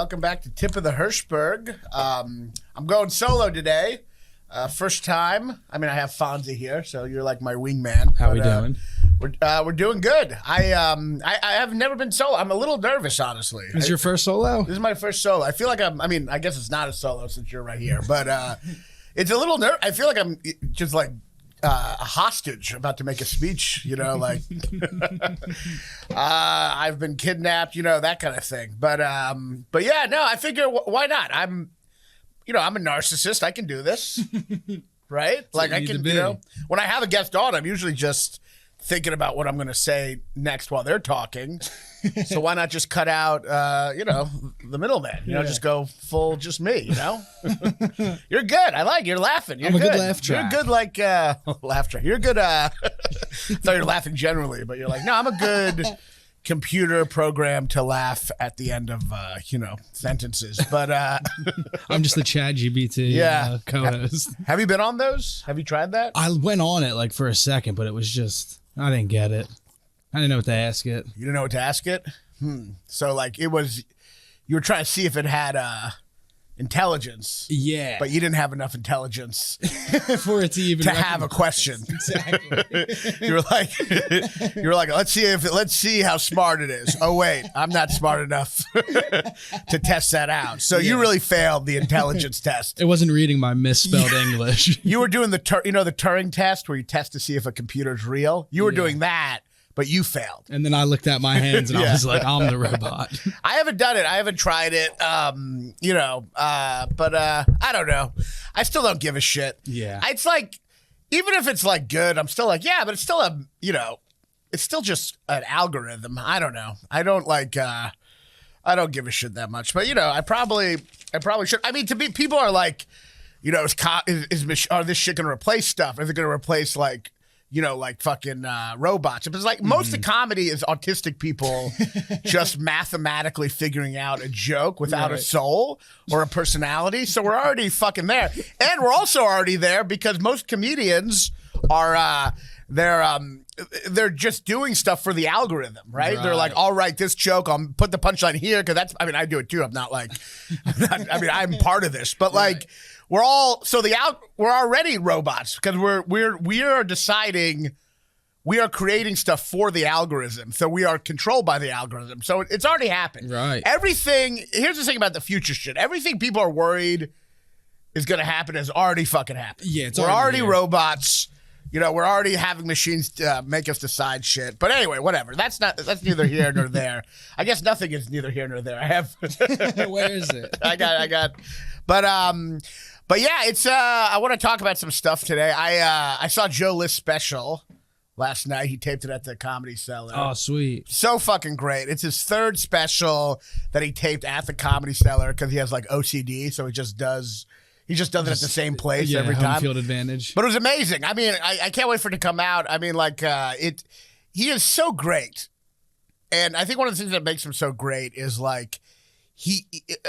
Welcome back to Tip of the Hershberg. I'm going solo today. First time. I mean, I have Fonzie here, so you're like my wingman. How we doing? We're doing good. I have never been solo. I'm a little nervous, honestly. Is your first solo? This is my first solo. I feel like I mean, I guess it's not a solo since you're right here, but it's a little nerve. I feel like I'm just like a hostage about to make a speech, you know, like I've been kidnapped, you know, that kind of thing. But yeah, no, I figure why not? I'm a narcissist. I can do this, right? Like I can, you know, when I have a guest on, I'm usually just thinking about what I'm going to say next while they're talking. So why not just cut out, the middleman? You know, just go full, just me. You know, you're good. I like you're laughing. You're I'm good. A good laugh track. You're good, like laugh track. You're good. I thought you're laughing generally, but you're like, no, I'm a good computer program to laugh at the end of sentences. But I'm just the ChatGPT co-host. Have you been on those? Have you tried that? I went on it like for a second, but it was just I didn't get it. I didn't know what to ask it. You didn't know what to ask it? So like you were trying to see if it had intelligence. Yeah. But you didn't have enough intelligence for it to even have a question. Exactly. you were like, let's see how smart it is. Oh wait, I'm not smart enough to test that out. So you really failed the intelligence test. It wasn't reading my misspelled English. You were doing the Turing test where you test to see if a computer's real. You were doing that. But you failed. And then I looked at my hands and I was like, I'm the robot. I haven't done it. I haven't tried it. But I don't know. I still don't give a shit. Yeah. It's like, even if it's like good, I'm still like, yeah, but it's still it's still just an algorithm. I don't know. I don't like, I don't give a shit that much. But, I probably should. I mean, people are like, is this shit going to replace stuff? Is it going to replace like fucking robots? It's like most of the comedy is autistic people just mathematically figuring out a joke without a soul or a personality. So we're already fucking there. And we're also already there because most comedians are, they're just doing stuff for the algorithm, right? They're like, I'll write this joke, I'll put the punchline here, because I do it too. I'm not like, I'm part of this, but like, we're already robots because we are deciding, we are creating stuff for the algorithm. So we are controlled by the algorithm. So it's already happened. Right. Here's the thing about the future shit. Everything people are worried is going to happen has already fucking happened. Yeah, we're already robots. We're already having machines make us decide shit. But anyway, whatever. That's neither here nor there. I guess nothing is neither here nor there. I have. Where is it? I got. But yeah, it's. I want to talk about some stuff today. I saw Joe List's special last night. He taped it at the Comedy Cellar. Oh, sweet! So fucking great. It's his third special that he taped at the Comedy Cellar because he has like OCD, so he just does it at the same place every time. Home field advantage. But it was amazing. I mean, I can't wait for it to come out. I mean, like he is so great, and I think one of the things that makes him so great is like.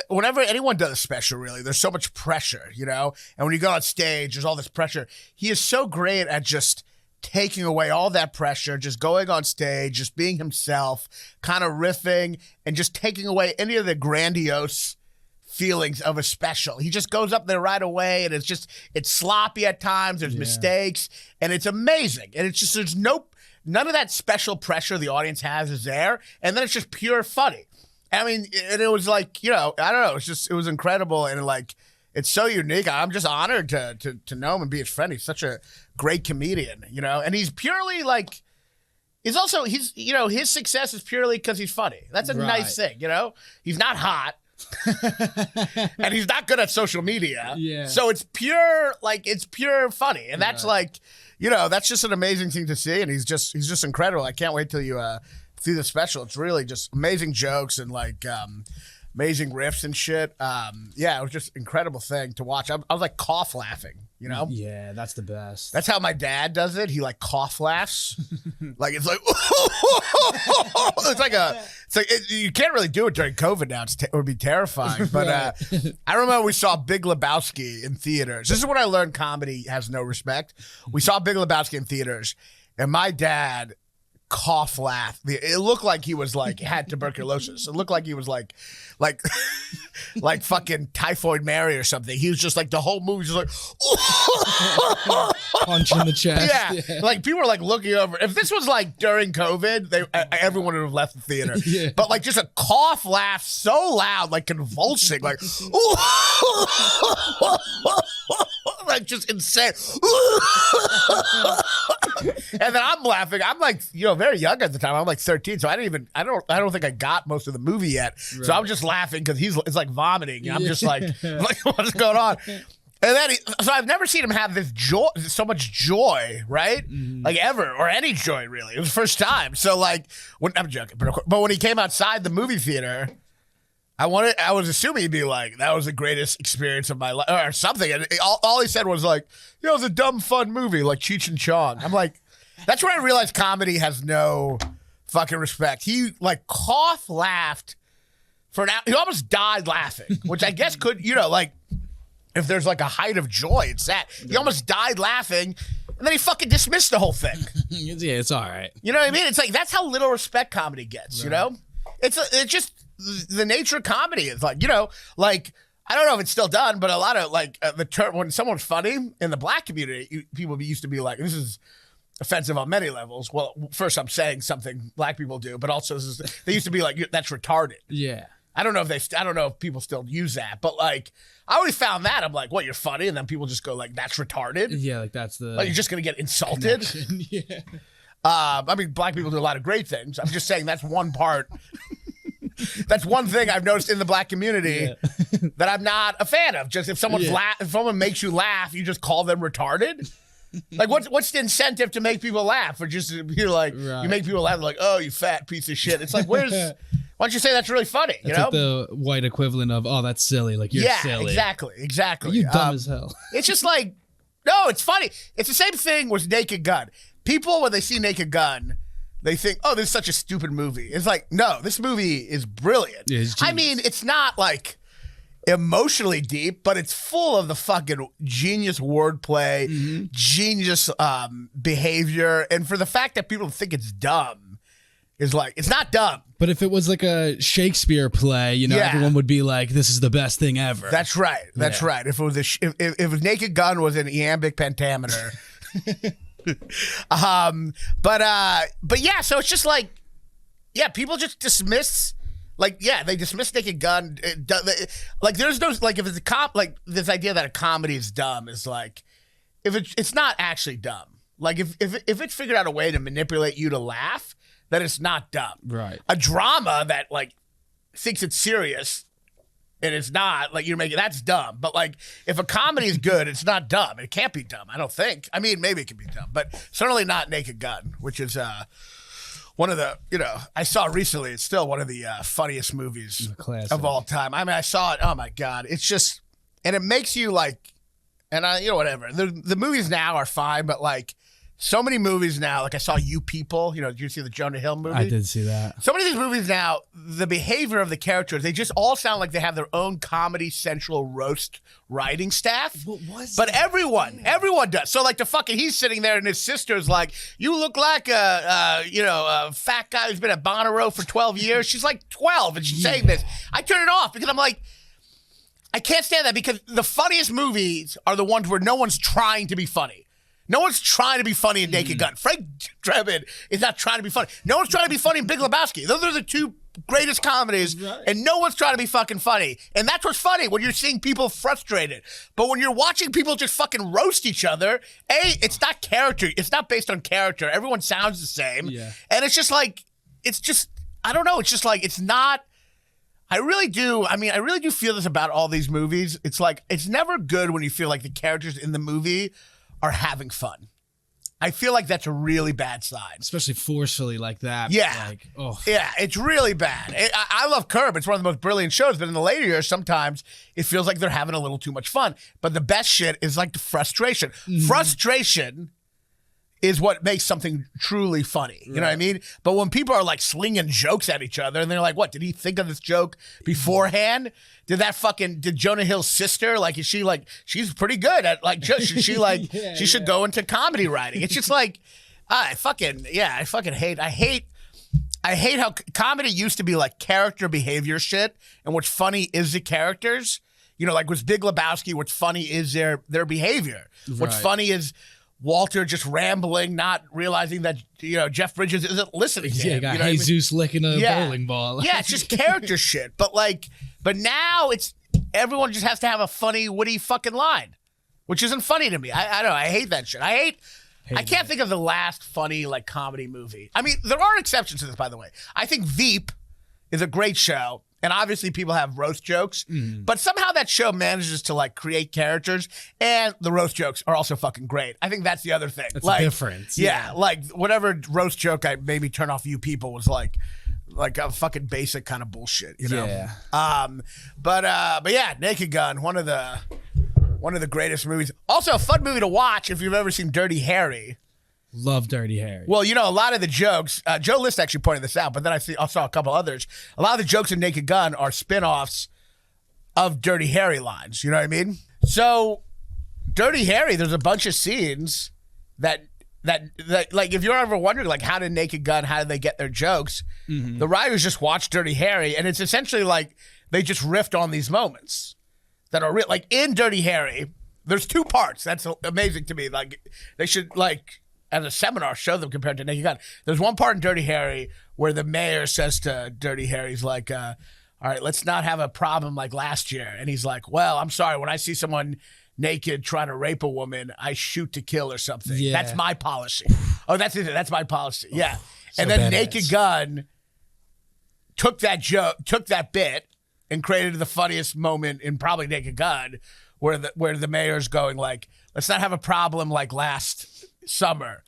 Whenever anyone does a special, really, there's so much pressure, and when you go on stage, there's all this pressure. He is so great at just taking away all that pressure, just going on stage, just being himself, kind of riffing, and just taking away any of the grandiose feelings of a special. He just goes up there right away, and it's sloppy at times, there's mistakes, and it's amazing. And it's just, none of that special pressure the audience has is there, and then it's just pure funny. I mean, and it was like, I don't know. It was incredible. And like, it's so unique. I'm just honored to know him and be his friend. He's such a great comedian, and he's purely like, his success is purely because he's funny. That's a nice thing, He's not hot. And he's not good at social media. Yeah. So it's pure funny. And that's like, that's just an amazing thing to see. And he's just incredible. I can't wait till you, see the special. It's really just amazing jokes and like amazing riffs and shit. It was just incredible thing to watch. I was like cough laughing, Yeah, that's the best. That's how my dad does it. He like cough laughs. Like it's like you can't really do it during COVID now. It would be terrifying. But I remember we saw Big Lebowski in theaters. This is when I learned comedy has no respect. We saw Big Lebowski in theaters, and my dad cough laugh. It looked like he was like had tuberculosis. It looked like he was like like fucking Typhoid Mary or something. He was just like the whole movie just like punch in the chest. Yeah. Like people were like looking over. If this was like during COVID, everyone would have left the theater. Yeah. But like just a cough laugh so loud, like convulsing, like like just insane. And then I'm laughing. I'm like, very young at the time. I'm like 13, so I don't think I got most of the movie yet. Right. So I'm just laughing because it's like vomiting. I'm just like what's going on? And then, so I've never seen him have this joy, so much joy, right? Mm-hmm. Like ever, or any joy really. It was the first time. So like, I'm joking, but when he came outside the movie theater, I was assuming he'd be like, that was the greatest experience of my life, or something. And all he said was like, it was a dumb, fun movie, like Cheech and Chong. I'm like, that's where I realized comedy has no fucking respect. He like cough laughed for an hour. He almost died laughing, which I guess could, like, if there's like a height of joy, it's that. He almost died laughing, and then he fucking dismissed the whole thing. Yeah, it's all right. You know what I mean? It's like, that's how little respect comedy gets, right. It's just the nature of comedy. It's like, like, I don't know if it's still done, but a lot of like the term, when someone's funny in the black community, people used to be like, this is offensive on many levels. Well, first I'm saying something black people do, but also they used to be like, that's retarded. Yeah. I don't know if people still use that, but like, I always found that. I'm like, what, you're funny? And then people just go like, that's retarded. Yeah, like that's the. Like you're just gonna get insulted. Yeah. I mean, black people do a lot of great things. I'm just saying that's one part. That's one thing I've noticed in the black community that I'm not a fan of. Just if someone makes you laugh, you just call them retarded. Like what's the incentive to make people laugh? Or just you're like you make people laugh like, oh, you fat piece of shit. It's like why don't you say that's really funny? That's like the white equivalent of, oh, that's silly. Like you're silly. Exactly. You dumb as hell. It's just like, no, it's funny. It's the same thing with Naked Gun. People, when they see Naked Gun, they think, oh, this is such a stupid movie. It's like, no, this movie is brilliant. I mean, it's not like emotionally deep, but it's full of the fucking genius wordplay, genius behavior. And for the fact that people think it's dumb is like, it's not dumb. But if it was like a Shakespeare play, everyone would be like, this is the best thing ever. That's right. That's right. If it was if Naked Gun was an iambic pentameter. But yeah, so it's just like, people just dismiss, they dismiss Naked Gun. Like there's no, like if it's a like this idea that a comedy is dumb is like, if it's not actually dumb. Like if it figured out a way to manipulate you to laugh, then it's not dumb. Right. A drama that like thinks it's serious and it's not, like that's dumb. But like if a comedy is good, it's not dumb. It can't be dumb, I don't think. I mean, maybe it can be dumb, but certainly not Naked Gun, which is one of the, I saw recently, it's still one of the funniest movies of all time. I mean, I saw it, oh my God. It's just, and it makes you like, and whatever. The movies now are fine, but like, so many movies now, like I saw You People, did you see the Jonah Hill movie? I did see that. So many of these movies now, the behavior of the characters, they just all sound like they have their own Comedy Central roast writing staff. But everyone does. So like he's sitting there and his sister's like, you look like a fat guy who's been at Bonnaroo for 12 years. She's like 12 and she's saying this. I turn it off because I'm like, I can't stand that, because the funniest movies are the ones where no one's trying to be funny. No one's trying to be funny in Naked Gun. Frank Drebin is not trying to be funny. No one's trying to be funny in Big Lebowski. Those are the two greatest comedies, and no one's trying to be fucking funny. And that's what's funny, when you're seeing people frustrated. But when you're watching people just fucking roast each other, it's not character. It's not based on character. Everyone sounds the same. Yeah. And it's just like, I don't know. It's just like, it's not. I really do feel this about all these movies. It's like, it's never good when you feel like the characters in the movie are having fun. I feel like that's a really bad sign. Especially forcefully like that. Yeah. Like, oh. Yeah, it's really bad. I love Curb. It's one of the most brilliant shows, but in the later years, sometimes it feels like they're having a little too much fun. But the best shit is like the frustration. Mm-hmm. Frustration is what makes something truly funny. You know what I mean? But when people are like slinging jokes at each other and they're like, what, did he think of this joke beforehand? Did Jonah Hill's sister, like, is she like, she's pretty good at like, she like, she should go into comedy writing. It's just like, I fucking hate. I hate how comedy used to be like character behavior shit, and what's funny is the characters. You know, like with Big Lebowski, what's funny is their behavior. What's funny is Walter just rambling, not realizing that, you know, Jeff Bridges isn't listening to him. Yeah, got you know Jesus licking a bowling ball. Yeah, it's just character shit. But now it's everyone just has to have a funny, witty fucking line, which isn't funny to me. I don't know. I hate that shit. I can't think of the last funny like comedy movie. I mean, there are exceptions to this, by the way. I think Veep is a great show. And obviously people have roast jokes, but somehow that show manages to like create characters, and the roast jokes are also fucking great. I think that's the other thing. That's the difference. Yeah, like whatever roast joke I maybe turn off you people was like a fucking basic kind of bullshit, you know? Yeah. But yeah, Naked Gun, one of the greatest movies. Also a fun movie to watch if you've ever seen Dirty Harry. Love Dirty Harry. Well, you know, a lot of the jokes, Joe List actually pointed this out, but then I saw a couple others. A lot of the jokes in Naked Gun are spin-offs of Dirty Harry lines. You know what I mean? So, Dirty Harry, there's a bunch of scenes that like, if you're ever wondering, like, how did Naked Gun, how did they get their jokes? The writers just watched Dirty Harry, and it's essentially like they just riffed on these moments that are real. Like, in Dirty Harry, there's two parts. That's amazing to me. Like, they should, like, as a seminar, show them compared to Naked Gun. There's one part in Dirty Harry where the mayor says to Dirty Harry, he's like, all right, let's not have a problem like last year. And he's like, well, I'm sorry, when I see someone naked trying to rape a woman, I shoot to kill or something. Yeah. That's my policy. Oh, that's it. That's my policy. Yeah. So and then badass. Naked Gun took that bit and created the funniest moment in probably Naked Gun where the mayor's going like, let's not have a problem like last summer,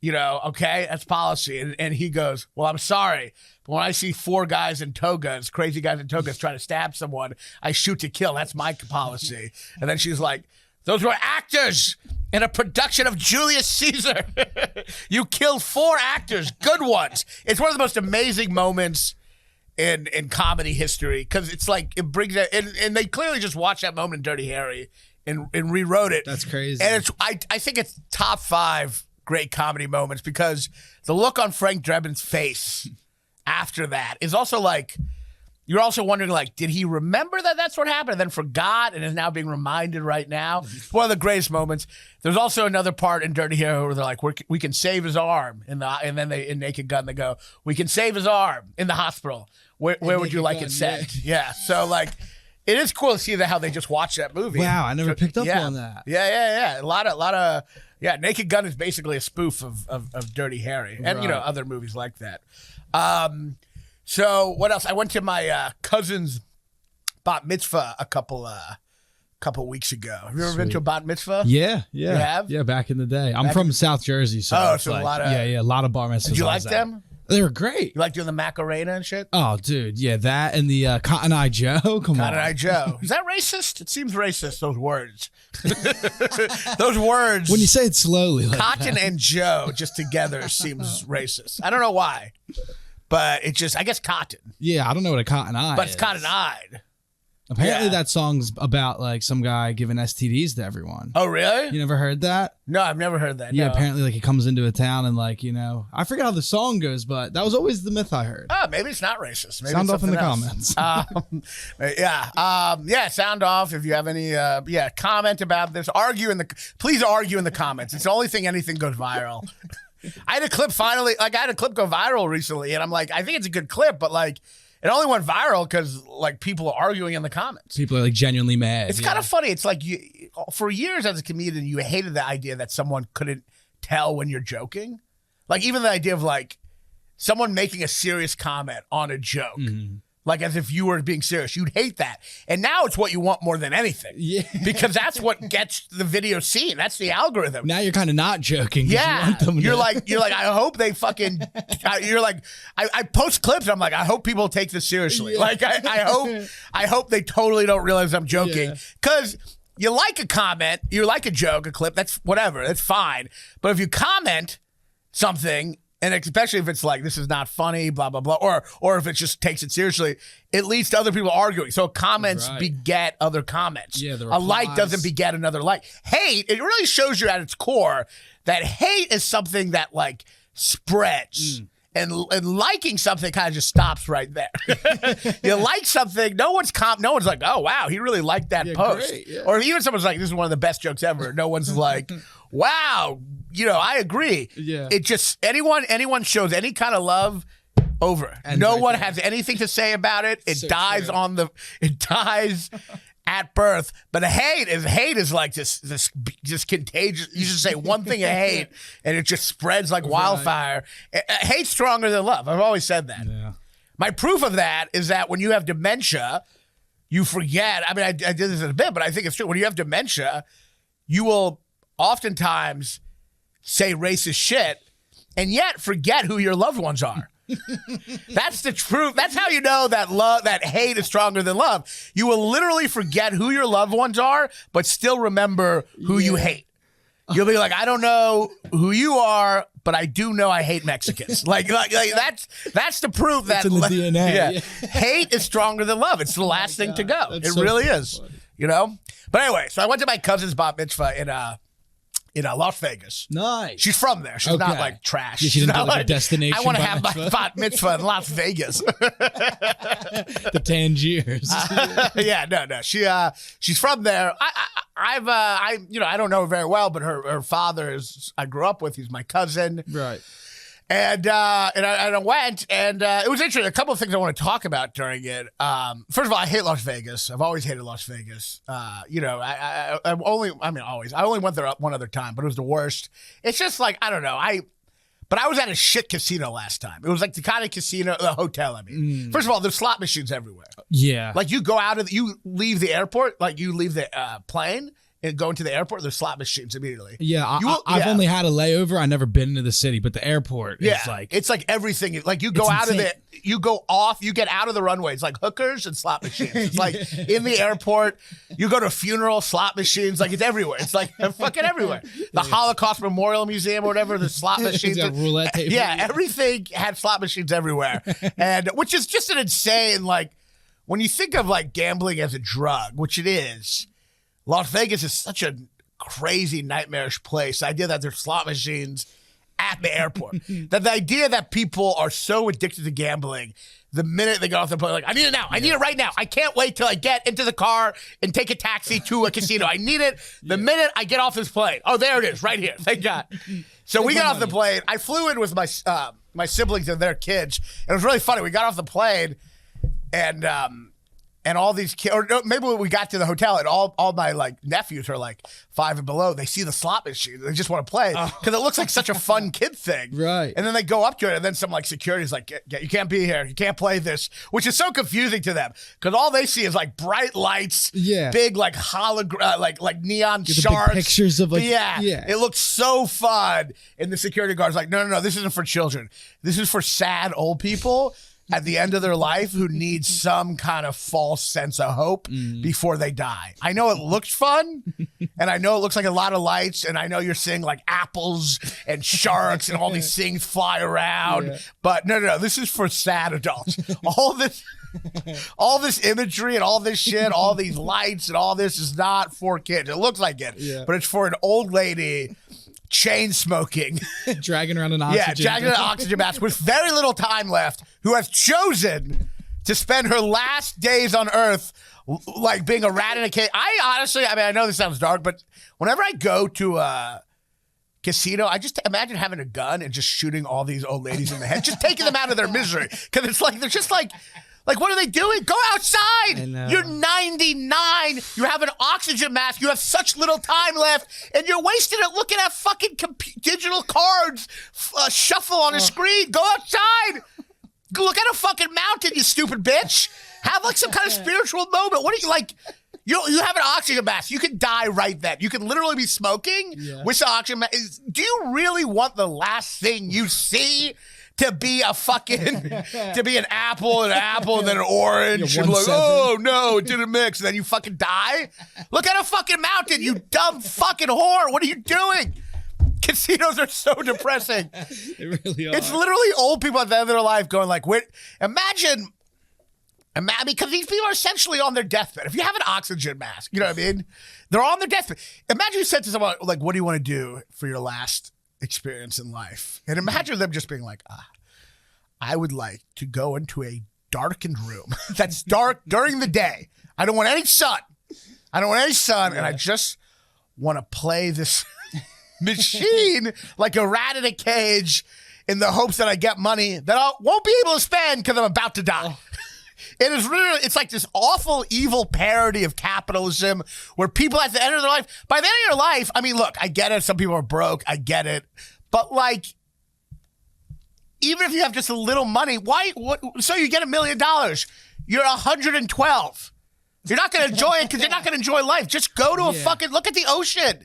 you know, okay, that's policy. And he goes, well, I'm sorry, but when I see four guys in togas, crazy guys in togas trying to stab someone, I shoot to kill. That's my policy. And then she's like, those were actors in a production of Julius Caesar. You killed four actors, good ones. It's one of the most amazing moments in comedy history, because it's like it brings it, and they clearly just watched that moment in Dirty Harry and rewrote it. That's crazy. And I think it's top 5 great comedy moments, because the look on Frank Drebin's face after that is also like, you're also wondering, like, did he remember that that's what happened and then forgot and is now being reminded right now? One of the greatest moments. There's also another part in Dirty Harry where they're like, we can save his arm. And then they, in Naked Gun, they go, we can save his arm in the hospital. Where would you like it sent? Yeah. So, like, it is cool to see how they just watched that movie. Wow, I never picked up on that. Yeah. A lot of Naked Gun is basically a spoof of Dirty Harry, and you know, other movies like that. So what else? I went to my cousin's bat mitzvah a couple weeks ago. Have you ever been to a bat mitzvah? Yeah. You have? Yeah, back in the day. I'm from South Jersey, so so like, a lot of a lot of bar mitzvahs. Did you like them? They were great. You like doing the Macarena and shit? Oh, dude, yeah, that and the Cotton Eye Joe. Come on, Cotton Eye Joe. Is that racist? It seems racist. Those words. Those words. When you say it slowly, like Cotton that. and Joe just together seems racist. I don't know why, but it just, I guess, cotton. Yeah, I don't know what a Cotton Eye But it's is. cotton-eyed. Apparently, Yeah. that song's about like some guy giving STDs to everyone. Oh, really? You never heard that? No, I've never heard that. Yeah, no. apparently, like he comes into a town and like, you know, I forget how the song goes, but that was always the myth I heard. Oh, maybe it's not racist. Maybe Sound it's off in the something comments. Yeah, sound off if you have any. Comment about this. Please argue in the comments. It's the only thing anything goes viral. I had a clip go viral recently, and I'm like, I think it's a good clip, but like, it only went viral because like people are arguing in the comments. People are like genuinely mad. It's kind of funny. It's like for years as a comedian, you hated the idea that someone couldn't tell when you're joking. Like even the idea of like someone making a serious comment on a joke. Like as if you were being serious. You'd hate that. And now it's what you want more than anything. Yeah. Because that's what gets the video seen. That's the algorithm. Now you're kind of not joking. 'Cause Yeah. You want them You're to- like, I hope they fucking, you're like, I post clips. I'm like, I hope people take this seriously. Yeah. Like, I hope they totally don't realize I'm joking. Yeah. Because you like a comment, you like a joke, a clip, that's whatever, that's fine. But if you comment something And especially if it's like, this is not funny, blah, blah, blah, or if it just takes it seriously, it leads to other people arguing. So comments beget other comments. Yeah, a like doesn't beget another like. Hate, it really shows you at its core that hate is something that like spreads. And liking something kind of just stops right there. You like something, no one's like, oh wow, he really liked that post. Great, yeah. Or even someone's like, this is one of the best jokes ever. No one's like, wow, I agree. Yeah. It just anyone shows any kind of love, over. And no right one there. has anything to say about it. It So dies true. it dies at birth. But hate is like this contagious. You just say one thing of hate and it just spreads like wildfire. Hate's stronger than love. I've always said that. Yeah. My proof of that is that when you have dementia, you forget. I mean, I did this in a bit, but I think it's true. When you have dementia, you will oftentimes say racist shit and yet forget who your loved ones are. That's the truth. That's how you know that hate is stronger than love. You will literally forget who your loved ones are, but still remember who you hate. You'll be like, I don't know who you are, but I do know I hate Mexicans. like that's the proof that it's in the DNA. Hate is stronger than love. It's the last thing to go. That's It so really is. funny. You know? But anyway, so I went to my cousin's bat mitzvah in Las Vegas. Nice. She's from there. She's not like trash. Yeah, she didn't She's do, not like, a destination I want to bat have my mitzvah. bat mitzvah in Las Vegas. The Tangiers. Yeah, no. She's from there. I don't know her very well, but her father I grew up with. He's my cousin. Right. And I went, and it was interesting. A couple of things I want to talk about during it. First of all, I hate Las Vegas. I've always hated Las Vegas. I only went there one other time, but it was the worst. It's just like, I don't know. But I was at a shit casino last time. It was like the kind of casino, the hotel, I mean. First of all, there's slot machines everywhere. Yeah. Like you leave the airport, like you leave the plane and go into the airport, there's slot machines immediately. Yeah, I've only had a layover. I've never been into the city, but the airport is like... It's like everything. Like you go out of it, you go off, you get out of the runway. It's like hookers and slot machines. It's like in the airport, you go to a funeral, slot machines. Like it's everywhere. It's like fucking everywhere. The Holocaust Memorial Museum or whatever, the slot machines. It's a roulette table. Yeah, everything had slot machines everywhere. And which is just an insane, like, when you think of like gambling as a drug, which it is, Las Vegas is such a crazy, nightmarish place. The idea that there's slot machines at the airport. That the idea that people are so addicted to gambling, the minute they get off the plane, like, I need it now. I need it right now. I can't wait till I get into the car and take a taxi to a casino. I need it the minute I get off this plane. Oh, there it is, right here. Thank God. So we got off the plane. I flew in with my siblings and their kids. And it was really funny. We got off the plane and all these kids, or maybe when we got to the hotel and all my like nephews are like 5 and below, they see the slot machine. They just want to play because it looks like such a fun kid thing. Right. And then they go up to it and then some like security's like, you can't be here. You can't play this, which is so confusing to them because all they see is like bright lights, big like hologram, like neon sharks. Big pictures of like, yeah. It looks so fun. And the security guard's like, no, this isn't for children. This is for sad old people at the end of their life who need some kind of false sense of hope before they die. I know it looks fun, and I know it looks like a lot of lights, and I know you're seeing like apples and sharks and all these things fly around, but no, this is for sad adults. All this imagery and all this shit, all these lights and all this is not for kids. It looks like it, but it's for an old lady chain smoking, dragging around an oxygen. Dragging an oxygen mask with very little time left, who has chosen to spend her last days on Earth like being a rat in a cage. I know this sounds dark, but whenever I go to a casino, I just imagine having a gun and just shooting all these old ladies in the head, just taking them out of their misery. Because it's like, they're just like, what are they doing? Go outside. You're 99. You have an oxygen mask. You have such little time left, and you're wasting it looking at fucking digital cards shuffle on a screen. Go outside. Look at a fucking mountain, you stupid bitch. Have like some kind of spiritual moment. What are you like? You have an oxygen mask. You could die right then. You could literally be smoking with the oxygen mask. Do you really want the last thing you see to be an apple and then an orange? And like, oh no, it didn't mix. And then you fucking die. Look at a fucking mountain, you dumb fucking whore. What are you doing? Casinos are so depressing. They really are. It's literally old people at the end of their life going like, wait, imagine, because these people are essentially on their deathbed. If you have an oxygen mask, you know what I mean? They're on their deathbed. Imagine you said to someone, like, what do you want to do for your last experience in life? And imagine them just being like, I would like to go into a darkened room that's dark during the day. I don't want any sun. And I just want to play this machine like a rat in a cage in the hopes that I get money that I won't be able to spend because I'm about to die. It's like this awful, evil parody of capitalism where people at the end of their life, by the end of your life, I mean, look, I get it. Some people are broke. I get it. But like, even if you have just a little money, so you get $1 million, you're 112. You're not going to enjoy it because you're not going to enjoy life. Just go to look at the ocean.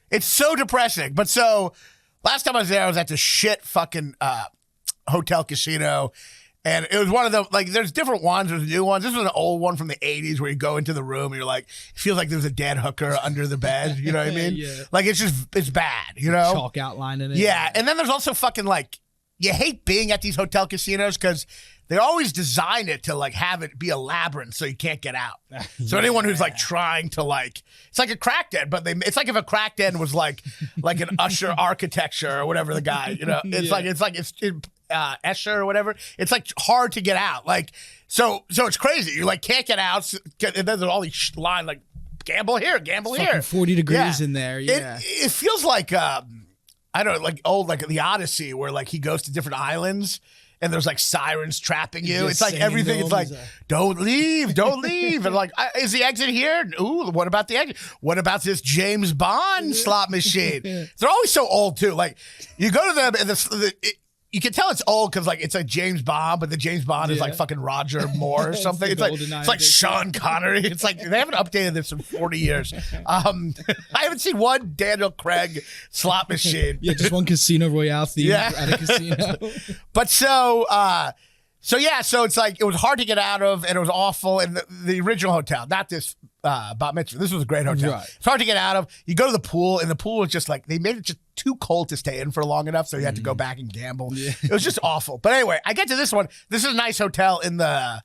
It's so depressing. But so last time I was there, I was at this shit fucking hotel casino. And it was one of the, like, there's different ones. There's new ones. This was an old one from the 80s where you go into the room and you're like, it feels like there's a dead hooker under the bed. You know what I mean? Yeah. Like, it's bad, you know? Chalk outline in it. Yeah. And then there's also fucking, like, you hate being at these hotel casinos because they always design it to, like, have it be a labyrinth so you can't get out. So anyone who's, like, trying to, like, it's like a crack den, but it's like if a crack den was, like an Usher architecture or whatever the guy, you know? It's Escher or whatever. It's like hard to get out. Like, so it's crazy. You like can't get out. And then there's all these lines like gamble here, gamble here. 40 degrees in there. Yeah. It feels like, I don't know, like old, like the Odyssey where like he goes to different islands and there's like sirens trapping you. It's like everything. It's like, don't leave. And like, is the exit here? Ooh, what about the exit? What about this James Bond slot machine? They're always so old too. Like you go to them and you can tell it's old because like it's like James Bond, but the James Bond is like fucking Roger Moore or something. It's like Sean Connery. It's like they haven't updated this in 40 years. I haven't seen one Daniel Craig slot machine. Yeah, just one Casino Royale theme at a casino. But so it's like it was hard to get out of, and it was awful. And the original hotel, not this bat mitzvah. This was a great hotel. Right. It's hard to get out of. You go to the pool, and the pool was just like they made it just too cold to stay in for long enough, so you had to go back and gamble. Yeah. It was just awful. But anyway, I get to this one. This is a nice hotel in the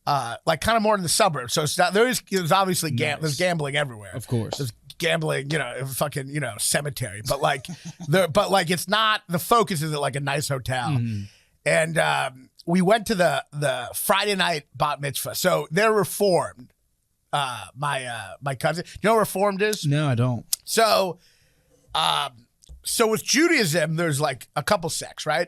like kind of more in the suburbs. So it's not, there's obviously there's gambling everywhere. Of course. There's gambling, fucking, cemetery. But like it's not, the focus is like a nice hotel. Mm-hmm. And we went to the Friday night bat mitzvah. So they're Reformed. My cousin. You know what Reformed is? No, I don't. So with Judaism, there's like a couple sects, right?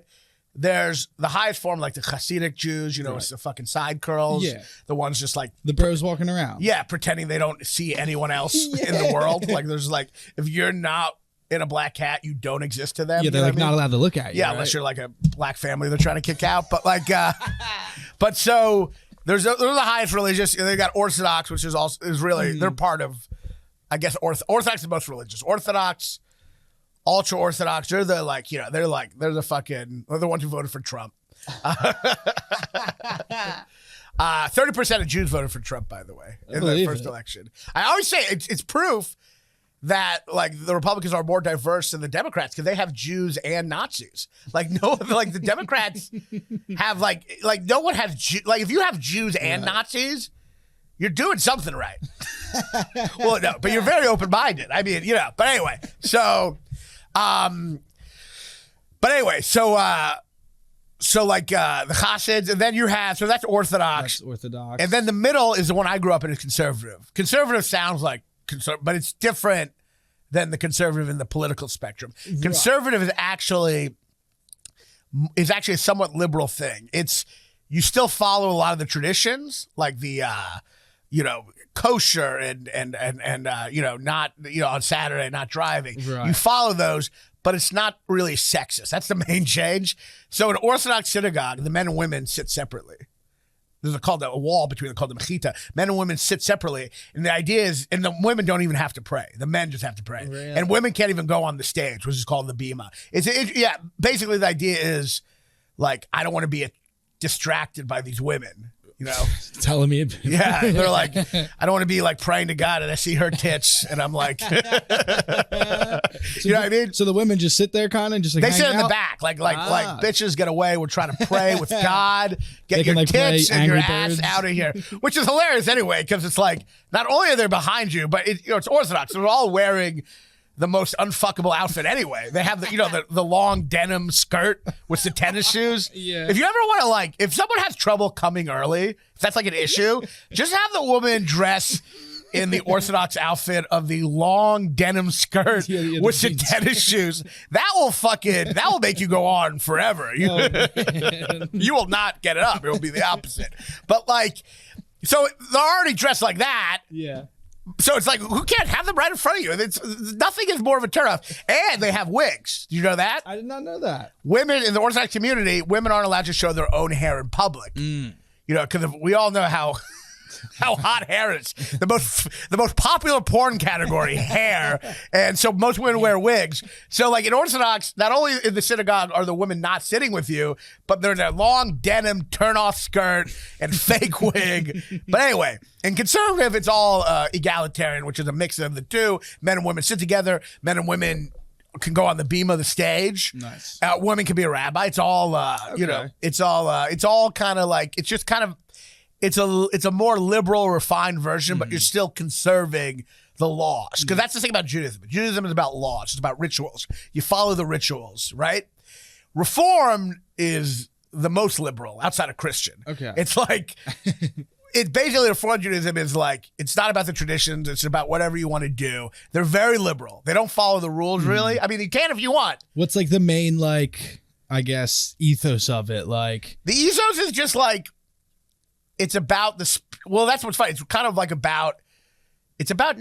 There's the highest form, like the Hasidic Jews, it's the fucking side curls. Yeah. The ones just like the bros walking around. Yeah, pretending they don't see anyone else in the world. Like there's like, if you're not in a black hat, you don't exist to them. Yeah, they're like not allowed to look at you. Yeah, right? Unless you're like a black family they're trying to kick out. But like, but so they're the highest religious. They got Orthodox, which is really they're part of, I guess Orthodox is the most religious. Orthodox, ultra Orthodox. They're the like they're the ones who voted for Trump. 30% of Jews voted for Trump, by the way, in the first election. I always say it's proof that like the Republicans are more diverse than the Democrats because they have Jews and Nazis. Like the Democrats have like no one has like if you have Jews and Nazis, you're doing something right. Well, no, but you're very open-minded. I mean, but anyway, so like the Hasids, and then you have, so that's Orthodox. That's Orthodox. And then the middle is the one I grew up in, is conservative. Conservative sounds like but it's different than the conservative in the political spectrum. Right. Conservative is actually a somewhat liberal thing. It's, you still follow a lot of the traditions, like the kosher and not on Saturday not driving. Right. You follow those, but it's not really sexist. That's the main change. So in Orthodox synagogue, the men and women sit separately. There's a wall between them called the mechita. Men and women sit separately. And the idea is, and the women don't even have to pray. The men just have to pray. Really? And women can't even go on the stage, which is called the bima. Basically the idea is like, I don't want to be distracted by these women. Telling me. Yeah, they're like, I don't want to be like praying to God and I see her tits and I'm like, so You know what I mean? So the women just sit there kind of just like they hang sit in the out? back like bitches get away. We're trying to pray with God, They get can, your like, play tits and your Angry ass Birds. out of here, which is hilarious anyway because it's like not only are they behind you, but it's Orthodox. They're all wearing the most unfuckable outfit anyway. They have the long denim skirt with the tennis shoes. Yeah. If you ever want to if someone has trouble coming early, if that's like an issue, just have the woman dress in the Orthodox outfit of the long denim skirt with the tennis shoes. That will make you go on forever. You will not get it up. It will be the opposite. But so they're already dressed like that. Yeah. So it's like, who can't have them right in front of you? Nothing is more of a turnoff. And they have wigs. Do you know that? I did not know that. Women in the Orthodox community, women aren't allowed to show their own hair in public. Because we all know how hot hair is. The most popular porn category, hair. And so most women wear wigs. So in Orthodox, not only in the synagogue are the women not sitting with you, but they're in their long denim turn-off skirt and fake wig. But anyway, in conservative, it's all egalitarian, which is a mix of the two. Men and women sit together. Men and women can go on the beam of the stage. Nice. Women can be a rabbi. It's all, it's all kind of it's just kind of, it's a more liberal, refined version, but you're still conserving the laws. Because that's the thing about Judaism. Judaism is about laws. It's about rituals. You follow the rituals, right? Reform is the most liberal outside of Christian. Okay. It's it's basically Reform Judaism is it's not about the traditions. It's about whatever you want to do. They're very liberal. They don't follow the rules, really. I mean, you can if you want. What's the main, I guess, ethos of it? The ethos is just it's about that's what's funny. It's kind of about, it's about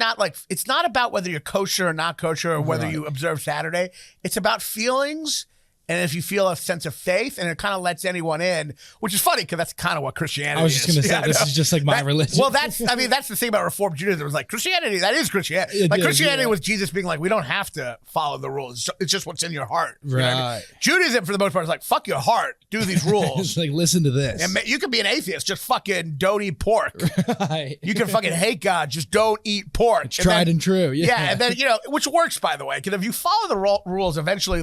it's not about whether you're kosher or not kosher or whether you observe Saturday. It's about feelings. And if you feel a sense of faith, and it kind of lets anyone in, which is funny because that's kind of what Christianity is. I was just going to say, this is just my religion. Well, that's the thing about Reformed Judaism. It was Christianity, that is Christianity. Christianity was Jesus being we don't have to follow the rules. It's just what's in your heart. Right. You know what I mean? Judaism, for the most part, is fuck your heart. Do these rules. It's listen to this. And you can be an atheist. Just fucking don't eat pork. Right. You can fucking hate God. Just don't eat pork. It's tried and true. Yeah. And then, which works, by the way, because if you follow the rules, eventually,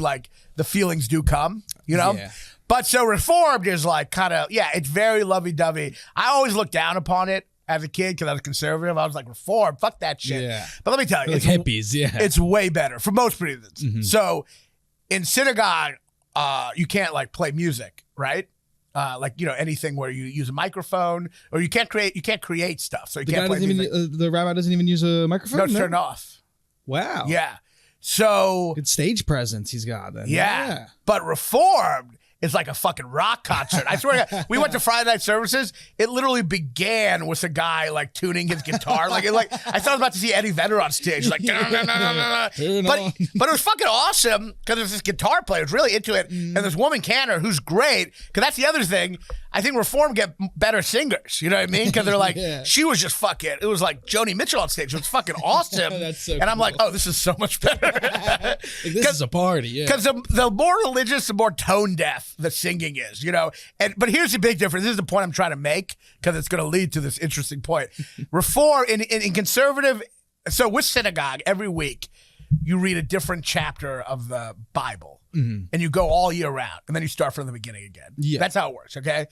the feelings do come, Yeah. But so Reformed is it's very lovey-dovey. I always looked down upon it as a kid because I was conservative. I was Reformed, fuck that shit. Yeah. But let me tell you. It's hippies, yeah. It's way better for most reasons. Mm-hmm. So in synagogue, you can't play music, right? Anything where you use a microphone or you can't create stuff. So you can't play music. The rabbi doesn't even use a microphone? No, it's turned off. Wow. Yeah. So good stage presence he's got then. Yeah. But Reformed is like a fucking rock concert. I swear to God, we went to Friday night services. It literally began with a guy tuning his guitar. I thought I was about to see Eddie Vedder on stage. But it was fucking awesome because there's this guitar player who's really into it, and this woman Canner who's great. Because that's the other thing. I think Reform get better singers. You know what I mean? Because they're she was just fucking. It was Joni Mitchell on stage. It was fucking awesome. That's so and I'm cool. oh, this is so much better. This is a party. Yeah. Because the more religious, the more tone deaf the singing is. But here's the big difference. This is the point I'm trying to make because it's going to lead to this interesting point. Reform in conservative. So with synagogue every week, you read a different chapter of the Bible. Mm-hmm. And you go all year round, and then you start from the beginning again. Yeah. That's how it works, okay?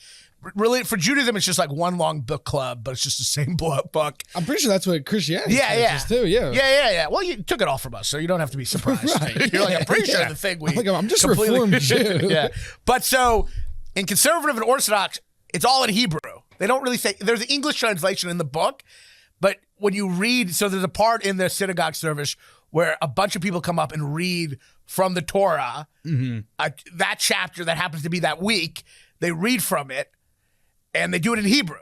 Really, for Judaism, it's just one long book club, but it's just the same book. I'm pretty sure that's what Christianity is too, yeah. Yeah. Well, you took it all from us, so you don't have to be surprised. Right. You're I'm pretty sure the thing we... I'm just Reformed Jew. Yeah. But so, in conservative and Orthodox, it's all in Hebrew. They don't really say... There's an English translation in the book, but when you read... So there's a part in the synagogue service where a bunch of people come up and read from the Torah, that chapter that happens to be that week, they read from it, and they do it in Hebrew.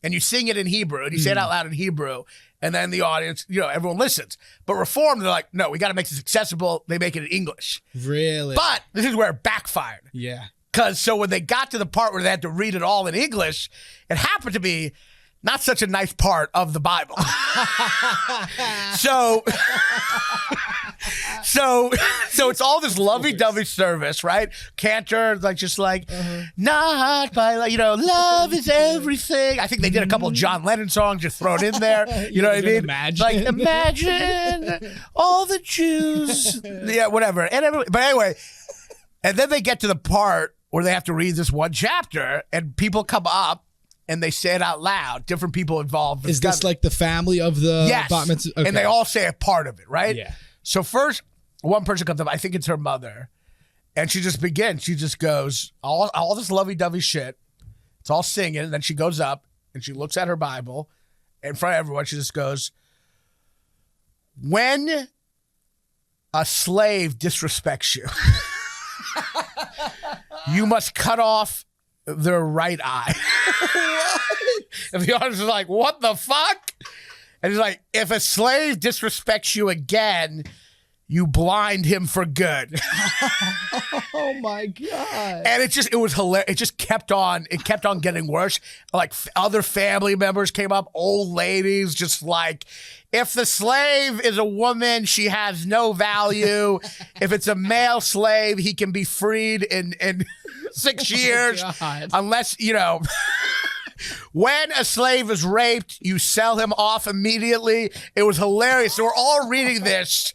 And you sing it in Hebrew, and you say it out loud in Hebrew, and then the audience, everyone listens. But Reformed, they're no, we got to make this accessible. They make it in English. Really? But this is where it backfired. Yeah. Because so when they got to the part where they had to read it all in English, it happened to be not such a nice part of the Bible. So So it's all this lovey-dovey service, right? Cantor, like, just like, not by, like, love is everything. I think they did a couple of John Lennon songs just thrown in there. You know what I mean? Imagine. Like, imagine all the Jews. Yeah, whatever. But anyway, and then they get to the part where they have to read this one chapter, and people come up and they say it out loud. Different people involved. Is this like the family of the yes. bat mitzvah? Okay. And they all say a part of it, right? Yeah. So first, one person comes up. I think it's her mother, and she just begins. She just goes all this lovey-dovey shit. It's all singing, and then she goes up and she looks at her Bible in front of everyone. She just goes, "When a slave disrespects you, you must cut off their right eye." And the audience is like, "What the fuck?" And he's like, "If a slave disrespects you again, you blind him for good." Oh my God. And it was hilarious. It just kept on getting worse. Like, other family members came up, old ladies, just like, if the slave is a woman, she has no value. If it's a male slave, he can be freed in 6 years. God. Unless, when a slave is raped, you sell him off immediately. It was hilarious. So we're all reading this.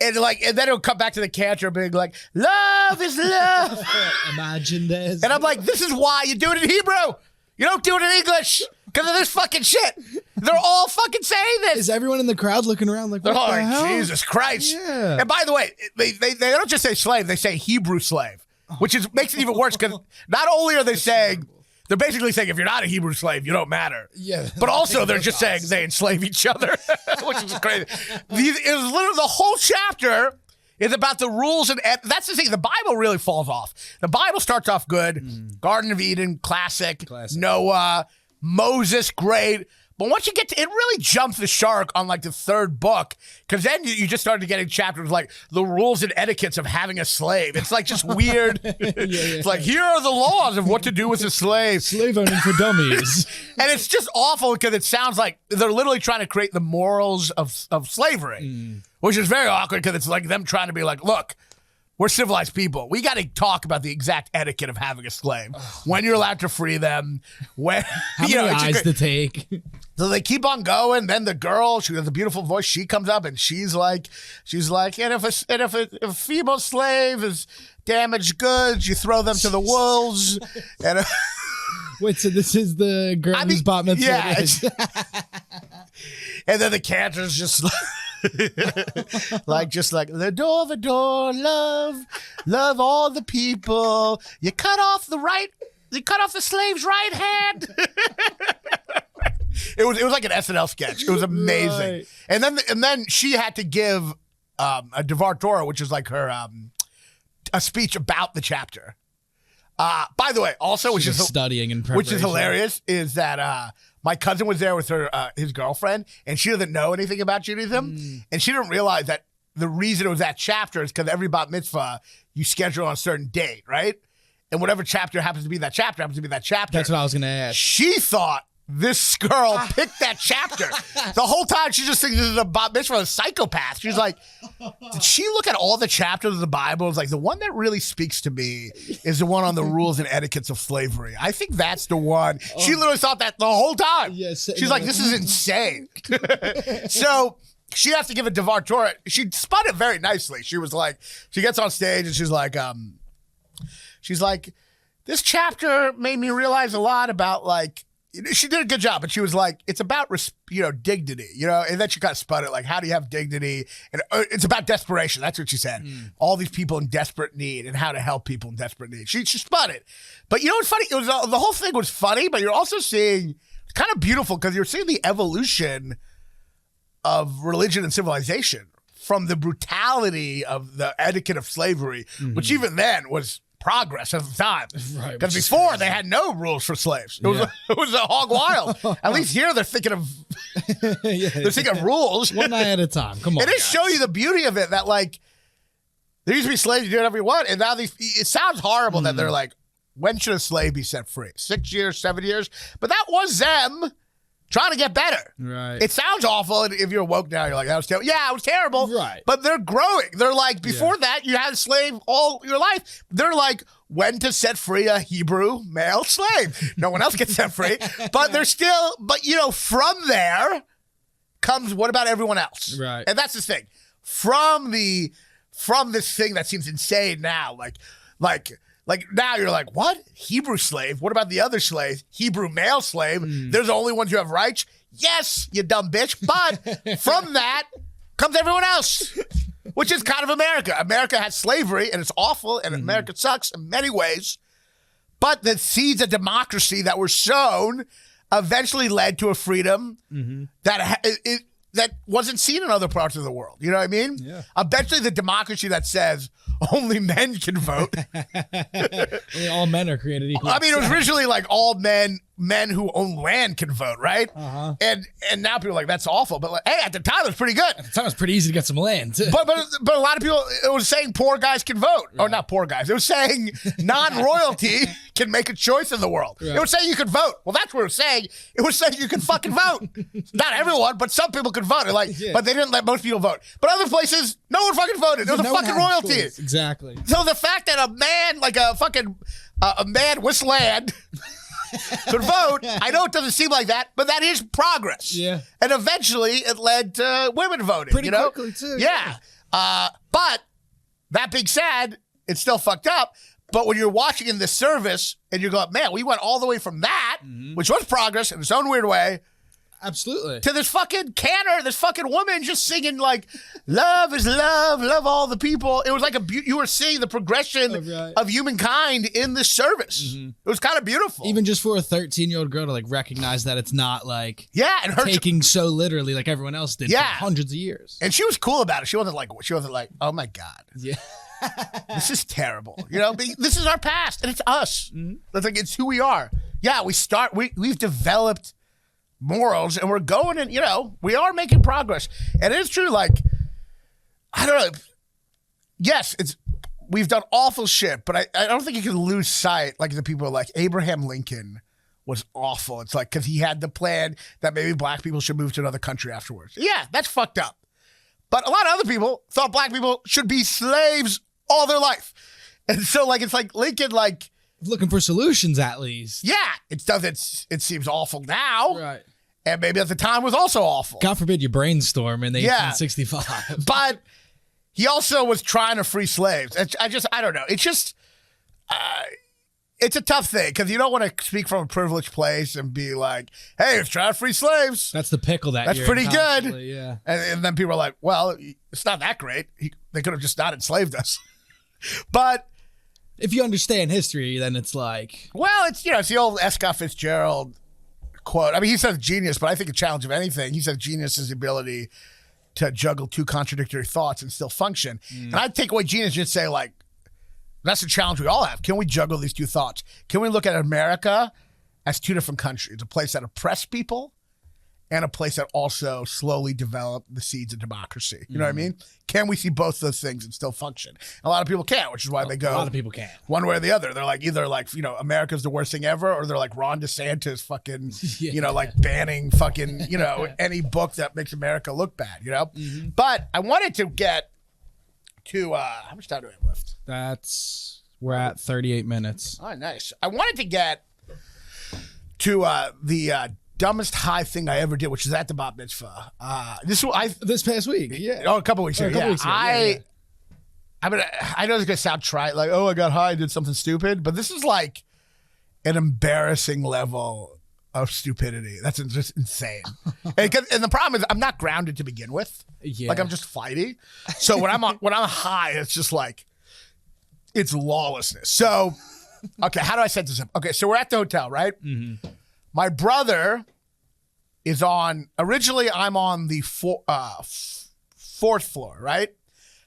And then it'll come back to the cantor being like, love is love. Imagine this. And I'm like, this is why you do it in Hebrew. You don't do it in English because of this fucking shit. They're all fucking saying this. Is everyone in the crowd looking around like, what They're all the hell? like, Jesus Christ. Yeah. And by the way, they don't just say slave, they say Hebrew slave, which makes it even worse because not only are they saying, they're basically saying if you're not a Hebrew slave, you don't matter. Yeah. But also they're just saying they enslave each other, which is crazy. It was literally the whole chapter is about the rules. And that's the thing. The Bible really falls off. The Bible starts off good. Garden of Eden, classic. Noah, Moses, great. But once you get to it, really jumps the shark on like the third book, because then you just started getting chapters like the rules and etiquettes of having a slave. It's like just weird. It's like, here are the laws of what to do with a slave. Slave owning for dummies. And it's just awful because it sounds like they're literally trying to create the morals of slavery, which is very awkward because it's like them trying to be like, look, we're civilized people. We got to talk about the exact etiquette of having a slave. When you're allowed to free them. When How many eyes to take? So they keep on going. Then the girl, she has a beautiful voice. She comes up and she's like, and if a female slave is damaged goods, you throw them to the wolves. And Wait, so this is the girl who's bat mitzvah? Yeah. And then the cantor's just like the door, love all the people. You cut off the slave's right hand. It was like an SNL sketch. It was amazing. Right. And then she had to give a Devar Torah, which is like her a speech about the chapter. By the way, also, which is studying in preparation. Which is hilarious, is that my cousin was there with her his girlfriend, and she doesn't know anything about Judaism, and she didn't realize that the reason it was that chapter is because every bat mitzvah you schedule on a certain date, right? And whatever chapter happens to be that chapter happens to be that chapter. That's what I was going to ask. She thought this girl picked that chapter. The whole time she just thinks this is a bat mitzvah, a psychopath. She's like, did she look at all the chapters of the Bible? It's like, the one that really speaks to me is the one on the rules and etiquettes of slavery. I think that's the one. She literally thought that the whole time. Yes. She's like, this is insane. So she has to give a Devar Torah. She spun it very nicely. She was like, she gets on stage and she's like, this chapter made me realize a lot about, like, she did a good job, but she was like, it's about, dignity, and then she kind of spun it, like, how do you have dignity? And it's about desperation. That's what she said. All these people in desperate need and how to help people in desperate need. She spun it. But what's funny? It was the whole thing was funny, but you're also seeing, it's kind of beautiful because you're seeing the evolution of religion and civilization from the brutality of the etiquette of slavery, which even then was progress at the time. Right. Because before they had no rules for slaves. It was a hog wild. At least here they're thinking of they're thinking of rules. One night at a time. Come on. It just show you the beauty of it that, like, there used to be slaves, you do whatever you want, and now it sounds horrible that they're like, when should a slave be set free? 6 years, 7 years? But that was them trying to get better. Right. It sounds awful. And if you're woke now, you're like, that was terrible. Yeah, it was terrible. Right. But they're growing. They're like, before that, you had a slave all your life. They're like, when to set free a Hebrew male slave. No one else gets set free. But they're still, from there comes, what about everyone else? Right. And that's the thing. From this thing that seems insane now, like now you're like, what? Hebrew slave? What about the other slaves? Hebrew male slave? They're the only ones who have rights? Yes, you dumb bitch. But from that comes everyone else, which is kind of America. America has slavery, and it's awful, and America sucks in many ways. But the seeds of democracy that were sown eventually led to a freedom that wasn't seen in other parts of the world. You know what I mean? Yeah. Eventually, the democracy that says only men can vote. All men are created equal. I mean, it was originally like all men who own land can vote, right? Uh-huh. And now people are like, that's awful. But hey, at the time, it was pretty good. At the time, it was pretty easy to get some land, too. But a lot of people, it was saying poor guys can vote. Right. Or not poor guys. It was saying non-royalty can make a choice in the world. Right. It was saying you could vote. Well, that's what it was saying. It was saying you could fucking vote. Not everyone, but some people could vote. But they didn't let most people vote. But other places, no one fucking voted. It was a fucking royalty. Exactly. So the fact that a man, like a fucking, a man with land could vote, I know it doesn't seem like that, but that is progress. Yeah. And eventually it led to women voting. Pretty quickly, too. Yeah. But that being said, it's still fucked up. But when you're watching in this service and you're going, man, we went all the way from that, which was progress in its own weird way, absolutely, to this fucking canner, this fucking woman just singing like, love is love, love all the people. It was like you were seeing the progression of humankind in this service. It was kind of beautiful. Even just for a 13-year-old girl to like recognize that it's not like and her taking so literally like everyone else did for hundreds of years. And she was cool about it. She wasn't like, oh my God. Yeah. This is terrible. This is our past and it's us. It's like, it's who we are. Yeah, we've developed morals and we're going and we are making progress. And it is true, like, I don't know. Yes, we've done awful shit, but I don't think you can lose sight, like the people are like Abraham Lincoln was awful. It's like, because he had the plan that maybe black people should move to another country afterwards. Yeah, that's fucked up. But a lot of other people thought black people should be slaves all their life. And so it's like Lincoln, like, looking for solutions at least. Yeah, it seems awful now. Right. And maybe at the time was also awful. God forbid you brainstorm in 1865. But he also was trying to free slaves. I don't know. It's just, it's a tough thing because you don't want to speak from a privileged place and be like, hey, let's try to free slaves. That's the pickle that's pretty good. Yeah. And then people are like, well, it's not that great. They could have just not enslaved us. But if you understand history, then it's like, well, it's the old S. Scott Fitzgerald quote. I mean, he says genius, but I think a challenge of anything. He says genius is the ability to juggle two contradictory thoughts and still function. And I'd take away genius and just say, like, that's a challenge we all have. Can we juggle these two thoughts? Can we look at America as two different countries, a place that oppressed people and a place that also slowly developed the seeds of democracy? You know what I mean? Can we see both those things and still function? A lot of people can't, which is why they go. A lot of people can't. One way or the other. They're like, either like, America's the worst thing ever, or they're like Ron DeSantis fucking, like banning fucking, any book that makes America look bad, But I wanted to get to, how much time do we have left? We're at 38 minutes. Oh, nice. I wanted to get to the dumbest high thing I ever did, which is at the bat mitzvah. This past week, yeah. Oh, a couple weeks ago. I mean, I know it's gonna sound trite, like, oh, I got high, I did something stupid, but this is like an embarrassing level of stupidity. That's just insane. and the problem is, I'm not grounded to begin with. Yeah. Like, I'm just flighty. So when I'm high, it's just like, it's lawlessness. So, okay, how do I set this up? Okay, so we're at the hotel, right? Mm-hmm. My brother is originally I'm on the fourth floor, right?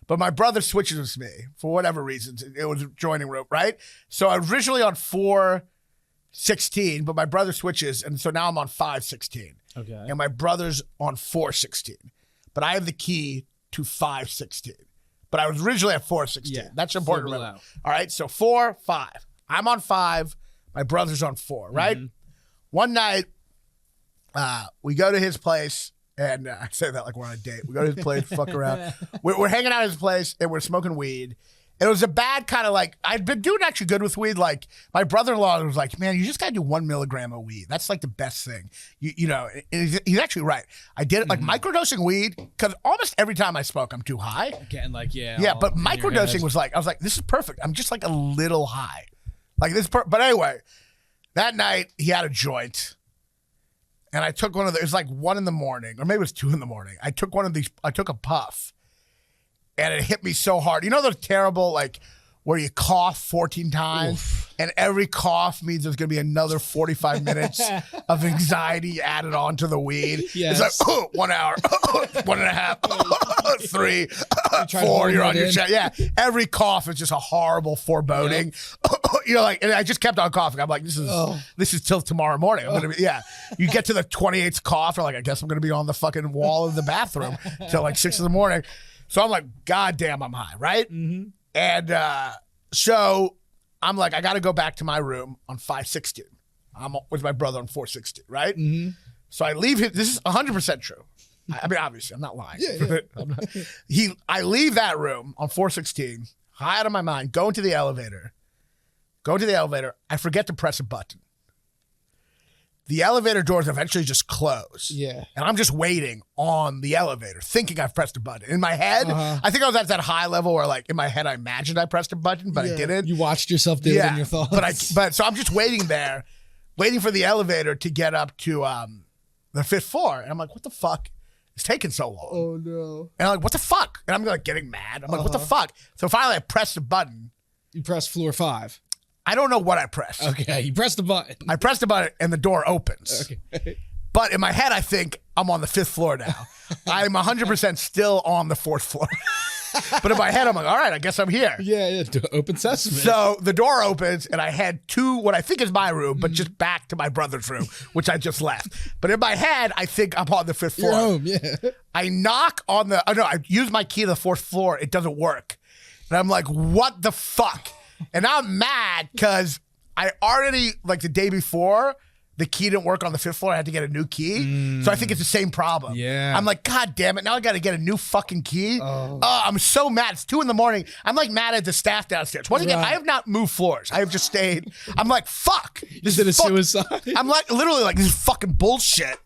But my brother switches with me for whatever reasons. It was a joining room, right? So I was originally on 416, but my brother switches, and so now I'm on 516. Okay. And my brother's on 416. But I have the key to 516. But I was originally at 416. Yeah, that's important to remember. All right, so 4, 5. I'm on 5. My brother's on 4, right? Mm-hmm. One night, We go to his place, and I say that like we're on a date. We go to his place, fuck around. We're hanging out at his place, and we're smoking weed. And it was a bad kind of like, I'd been doing actually good with weed. Like, my brother-in-law was like, man, you just got to do 1 milligram of weed. That's like the best thing. You know, he's actually right. I did it like microdosing weed, because almost every time I smoke, I'm too high. Getting like, Yeah, but microdosing was like, I was like, this is perfect. I'm just like a little high. Like this, but anyway, that night he had a joint. And I took one of it was like 1 a.m, or maybe it was 2 a.m. I took one of these, I took a puff. And it hit me so hard. You know those terrible, like, where you cough 14 times, and every cough means there's going to be another 45 minutes of anxiety added on to the weed. Yes. It's like, 1 hour, 1.5, 3, 4, you're on your shit. Yeah, every cough is just a horrible foreboding. You know, like, and I just kept on coughing. I'm like, this is till tomorrow morning. I'm gonna be, you get to the 28th cough, or like, I guess I'm going to be on the fucking wall of the bathroom till like 6 a.m. So I'm like, God damn, I'm high, right? Mm-hmm. And so I'm like, I got to go back to my room on 516. I'm with my brother on 416, right? Mm-hmm. So I leave him. This is 100% true. I mean, obviously, I'm not lying. I leave that room on 416, high out of my mind, go into the elevator. I forget to press a button. The elevator doors eventually just close. Yeah. And I'm just waiting on the elevator, thinking I've pressed a button. In my head, I think I was at that high level where, like, in my head, I imagined I pressed a button, but I didn't. You watched yourself do it in your thoughts. But so I'm just waiting there, waiting for the elevator to get up to the 5th floor. And I'm like, what the fuck? It's taking so long. Oh, no. And I'm like, what the fuck? And I'm like getting mad. I'm like, what the fuck? So finally I pressed the button. You pressed floor 5. I don't know what I pressed. Okay, you pressed the button. I pressed the button and the door opens. Okay. But in my head, I think I'm on the 5th floor now. I'm 100% still on the 4th floor. But in my head, I'm like, all right, I guess I'm here. Yeah, open sesame. So the door opens and I head to what I think is my room, but just back to my brother's room, which I just left. But in my head, I think I'm on the 5th floor. You're home, yeah. I knock on the, I use my key to the 4th floor. It doesn't work. And I'm like, what the fuck? And I'm mad because I already, like the day before, the key didn't work on the 5th floor. I had to get a new key. So I think it's the same problem. Yeah. I'm like, God damn it. Now I got to get a new fucking key. Oh, I'm so mad. It's 2 a.m. I'm like mad at the staff downstairs. Once again, I have not moved floors. I have just stayed. I'm like, fuck. Is it a suicide? I'm like, literally like, this is fucking bullshit.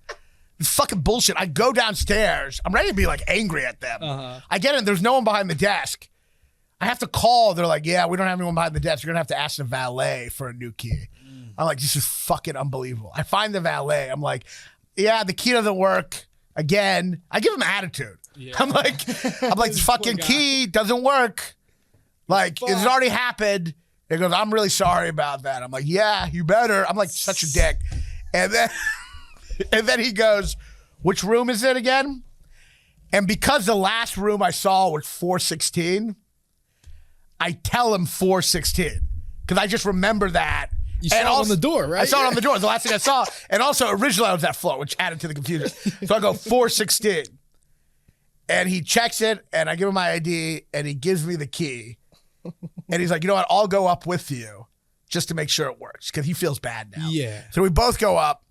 This fucking bullshit. I go downstairs. I'm ready to be like angry at them. I get in. There's no one behind the desk. I have to call. They're like, yeah, we don't have anyone behind the desk. You're going to have to ask the valet for a new key. I'm like, this is fucking unbelievable. I find the valet. I'm like, yeah, the key doesn't work again. I give him attitude. Yeah. I'm like, this fucking key doesn't work. Like, it's already happened. He goes, I'm really sorry about that. I'm like, yeah, you better. I'm like such a dick. And then he goes, which room is it again? And because the last room I saw was 416, I tell him 416 because I just remember that. You saw it on the door, right? I saw it on the door. It's the last thing I saw. And also, originally I was that floor, which added to the confusion. So I go 416. And he checks it, and I give him my ID, and he gives me the key. And he's like, you know what? I'll go up with you just to make sure it works because he feels bad now. Yeah. So we both go up.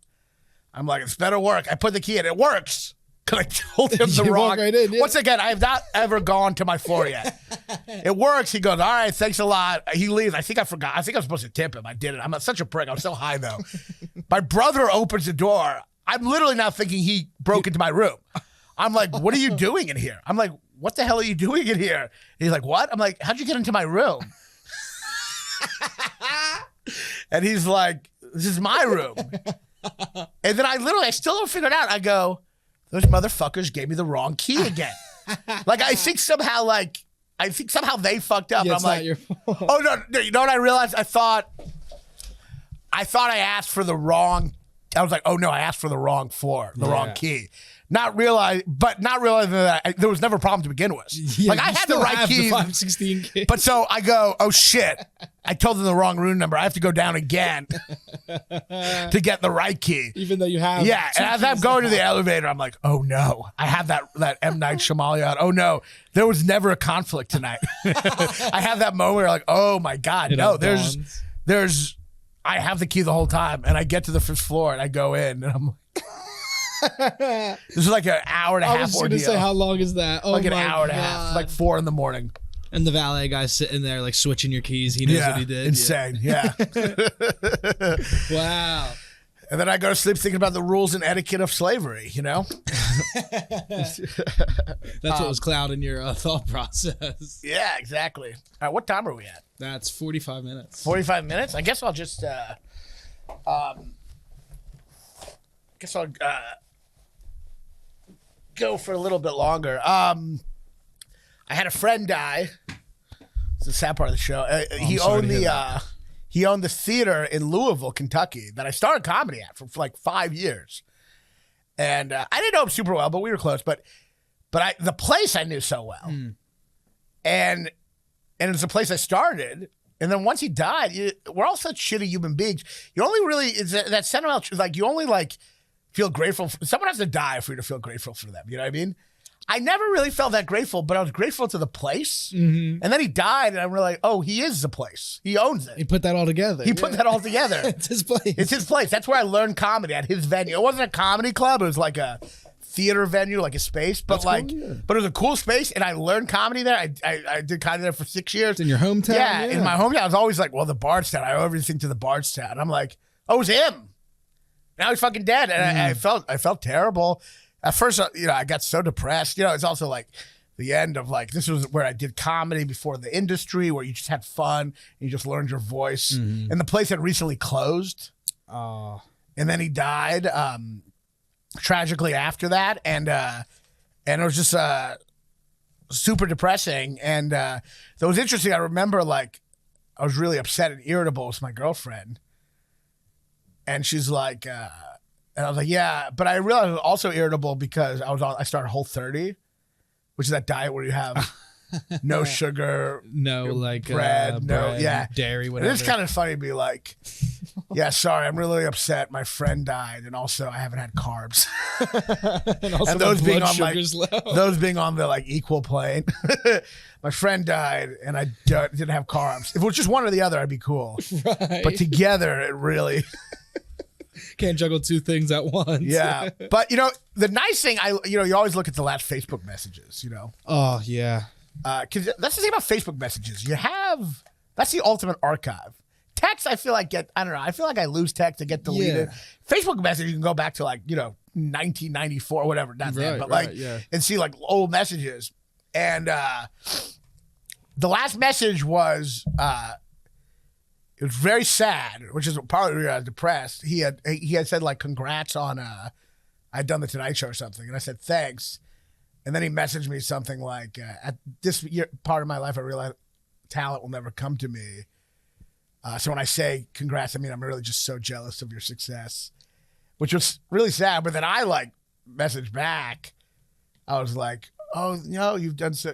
I'm like, it's better work. I put the key in. It works. Because I told him the wrong. Right in, yeah. Once again, I have not ever gone to my floor yet. It works. He goes, all right, thanks a lot. He leaves. I think I forgot. I think I was supposed to tip him. I didn't. I'm such a prick. I was so high, though. My brother opens the door. I'm literally now thinking he broke into my room. I'm like, what are you doing in here? I'm like, what the hell are you doing in here? And he's like, what? I'm like, how'd you get into my room? And he's like, this is my room. And then I still don't figure it out. I go, those motherfuckers gave me the wrong key again. Like, I think somehow they fucked up. Yeah, I'm like, not your fault. Oh, no, you know what I realized? I thought I asked for the wrong, I was like, oh no, I asked for the wrong floor, the wrong key. Not realizing that there was never a problem to begin with. Yeah, like I had the right key. The 516 key. But so I go, oh shit, I told them the wrong room number. I have to go down again to get the right key. Even though you have. Yeah, and as I'm going to the elevator, I'm like, oh no, I have that M. Night Shyamalan. Oh no, there was never a conflict tonight. I have that moment where like, oh my God, no, there's, I have the key the whole time. And I get to the 5th floor and I go in and I'm like, This is like an hour and a half. I was going ordeal. to say, how long is that? Oh, Like an my hour and a God. half, like 4 a.m. And the valet guy's sitting there, like, switching your keys. He knows what he did. Insane. Yeah. Wow. And then I go to sleep thinking about the rules and etiquette of slavery, you know? That's what was clouding your thought process. Yeah, exactly. All right, what time are we at? That's 45 minutes. 45 minutes? I guess I'll just, go for a little bit longer. I had a friend die. It's the sad part of the show. He owned the theater in Louisville, Kentucky, that I started comedy at for like 5 years. And I didn't know him super well, but we were close. But the place I knew so well, and it was the place I started. And then once he died, we're all such shitty human beings. You only really is that sentimental, like you only like feel grateful. Someone has to die for you to feel grateful for them. You know what I mean? I never really felt that grateful, but I was grateful to the place. Mm-hmm. And then he died, and I'm really like, oh, he is the place. He owns it. He put that all together. He put that all together. It's his place. It's his place. That's where I learned comedy, at his venue. It wasn't a comedy club. It was like a theater venue, like a space. But but it was a cool space, and I learned comedy there. I did comedy there for 6 years. It's in your hometown? Yeah, in my hometown. I was always like, well, the Bardstown. I owe everything to the Bardstown. I'm like, oh, it was him. Now he's fucking dead. And I felt terrible. At first, I got so depressed. It's also like the end of like, this was where I did comedy before the industry, where you just had fun and you just learned your voice. Mm-hmm. And the place had recently closed. And then he died tragically after that. And it was just super depressing. And that was interesting. I remember like, I was really upset and irritable with my girlfriend. And she's like, and I was like, yeah, but I realized I was also irritable because I started Whole30, which is that diet where you have no sugar, no like bread, dairy, whatever. It's kind of funny to be like, yeah, sorry, I'm really upset. My friend died, and also I haven't had carbs, and those being on those being on the like equal plane. My friend died, and I didn't have carbs. If it was just one or the other, I'd be cool. Right. But together, it really. Can't juggle two things at once. Yeah. But, the nice thing, you always look at the last Facebook messages, Oh, yeah. Because that's the thing about Facebook messages. That's the ultimate archive. Text, I feel like I don't know. I feel like I lose text and get deleted. Yeah. Facebook message, you can go back to 1994 or whatever. Not that, but and see like old messages. And the last message was, it was very sad, which is partly why I was depressed. He had said like, congrats on I'd done the Tonight Show or something. And I said, thanks. And then he messaged me something like, at this part of my life, I realized talent will never come to me. So when I say congrats, I mean, I'm really just so jealous of your success, which was really sad. But then I like messaged back. I was like, oh, you've done so